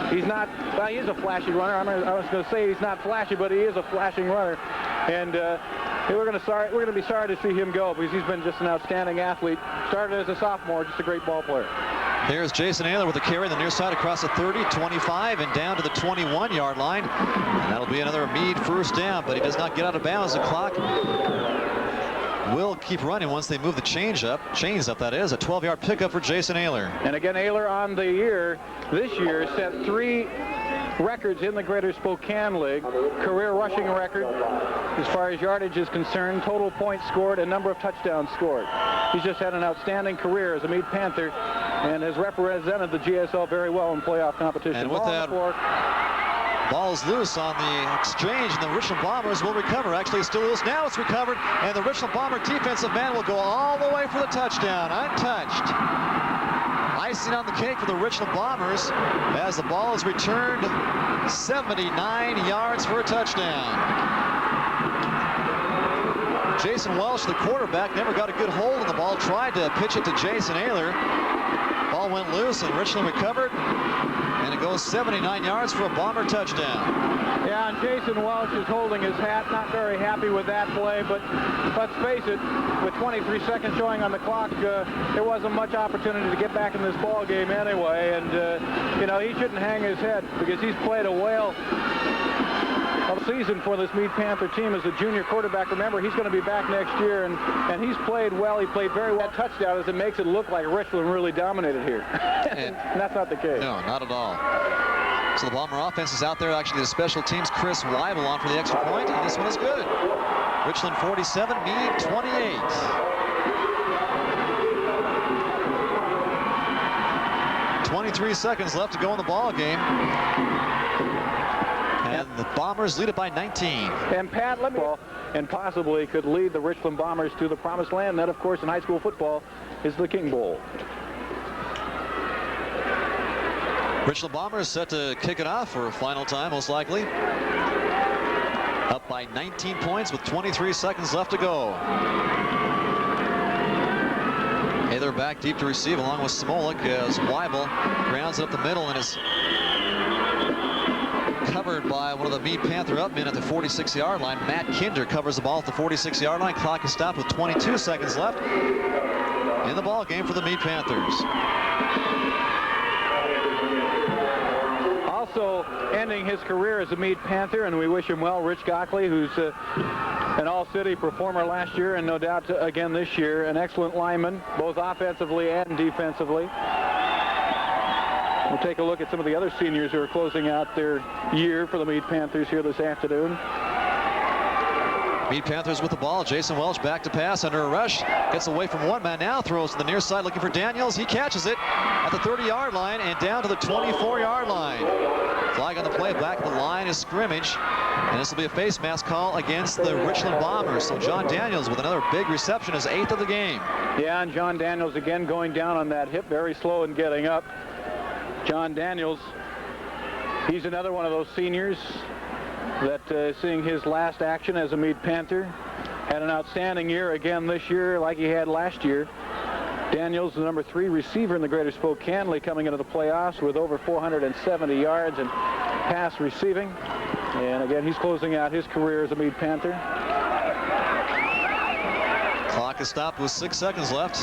He's not, well, he is a flashy runner. I was going to say he's not flashy, but he is a flashing runner. And we're going to be sorry to see him go because he's been just an outstanding athlete. Started as a sophomore, just a great ball player. Here's Jason Ayler with the carry on the near side across the 30, 25, and down to the 21-yard line. And that'll be another Mead first down, but he does not get out of bounds. The clock will keep running once they move the chains up, that is. A 12-yard pickup for Jason Ayler. And again, Ayler on the year, this year, set 3 records in the Greater Spokane League. Career rushing record as far as yardage is concerned, total points scored, and number of touchdowns scored. He's just had an outstanding career as a Mead Panther and has represented the GSL very well in playoff competition. And with that, ball's loose on the exchange, and the Richland Bombers will recover. Actually, it's still loose. Now it's recovered, and the Richland Bomber defensive man will go all the way for the touchdown, untouched. Icing on the cake for the Richland Bombers as the ball is returned 79 yards for a touchdown. Jason Welch, the quarterback, never got a good hold on the ball. Tried to pitch it to Jason Ayler. Ball went loose, and Richland recovered. And it goes 79 yards for a Bomber touchdown. Yeah, and Jason Welch is holding his hat, not very happy with that play, but let's face it, with 23 seconds showing on the clock, there wasn't much opportunity to get back in this ball game anyway, and you know, he shouldn't hang his head because he's played a whale of a season for this Mead Panther team as a junior quarterback. Remember, he's going to be back next year, and he's played well. He played very well. That touchdown as it makes it look like Richland really dominated here. And that's not the case. No, not at all. So the Bomber offense is out there. Actually, the special teams, Chris Weibel on for the extra point, and this one is good. Richland 47, Mead 28. .23 seconds left to go in the ball game. And the Bombers lead it by 19. And Pat, let me and possibly could lead the Richland Bombers to the promised land. That, of course, in high school football is the King Bowl. Richland Bombers set to kick it off for a final time, most likely. Up by 19 points with 23 seconds left to go. Taylor back deep to receive along with Smolik as Weibel grounds it up the middle and is covered by one of the Mead Panther up men at the 46-yard line. Matt Kinder covers the ball at the 46-yard line. Clock is stopped with 22 seconds left in the ball game for the Mead Panthers. Also ending his career as a Mead Panther, and we wish him well, Rich Gockley, who's an all-city performer last year and no doubt again this year, an excellent lineman, both offensively and defensively. We'll take a look at some of the other seniors who are closing out their year for the Mead Panthers here this afternoon. Mead Panthers with the ball. Jason Welch back to pass under a rush. Gets away from one man now. Throws to the near side looking for Daniels. He catches it at the 30-yard line and down to the 24-yard line. Flag on the play. Back at the line is scrimmage. And this will be a face mask call against the Richland Bombers. So John Daniels with another big reception, his 8th of the game. Yeah, and John Daniels again going down on that hip, very slow in getting up. John Daniels, he's another one of those seniors that seeing his last action as a Mead Panther. Had an outstanding year again this year like he had last year. Daniels, the number 3 receiver in the Greater Spokane League, coming into the playoffs with over 470 yards and pass receiving. And again, he's closing out his career as a Mead Panther. Clock is stopped with 6 seconds left.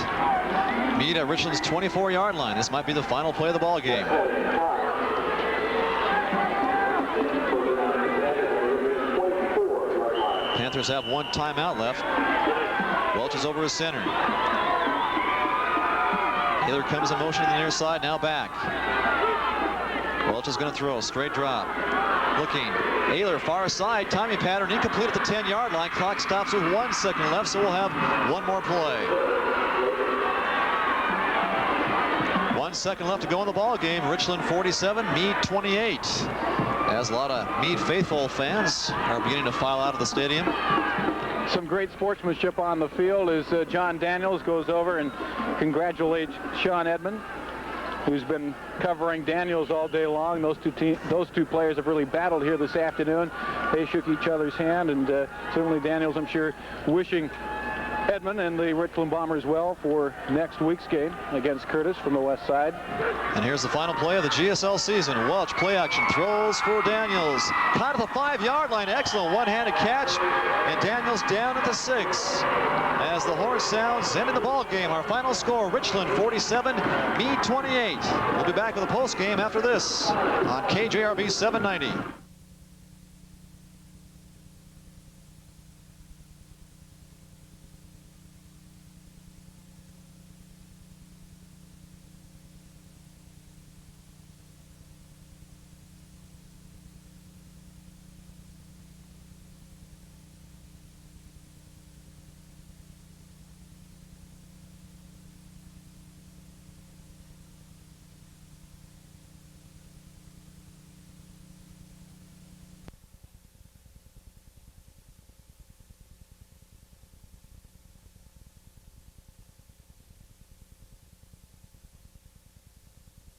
Mead at Richland's 24-yard line. This might be the final play of the ball game. Panthers have one timeout left. Welch is over his center. Taylor comes in motion to the near side, now back. Welch is going to throw, straight drop. Looking, Taylor far side, timing pattern incomplete at the 10-yard line. Clock stops with 1 second left, so we'll have one more play. 1 second left to go in the ball game. Richland 47, Mead 28. As a lot of Mead faithful fans are beginning to file out of the stadium. Some great sportsmanship on the field as John Daniels goes over and congratulates Sean Edmond, who's been covering Daniels all day long. Those two players have really battled here this afternoon. They shook each other's hand, and certainly Daniels, I'm sure, wishing Edmond and the Richland Bombers well for next week's game against Curtis from the west side. And here's the final play of the GSL season. Welch play action throws for Daniels. Caught at the 5-yard line. Excellent one-handed catch. And Daniels down at the 6. As the horn sounds, ending the ball game. Our final score, Richland 47, Mead 28. We'll be back with a post game after this on KJRB 790.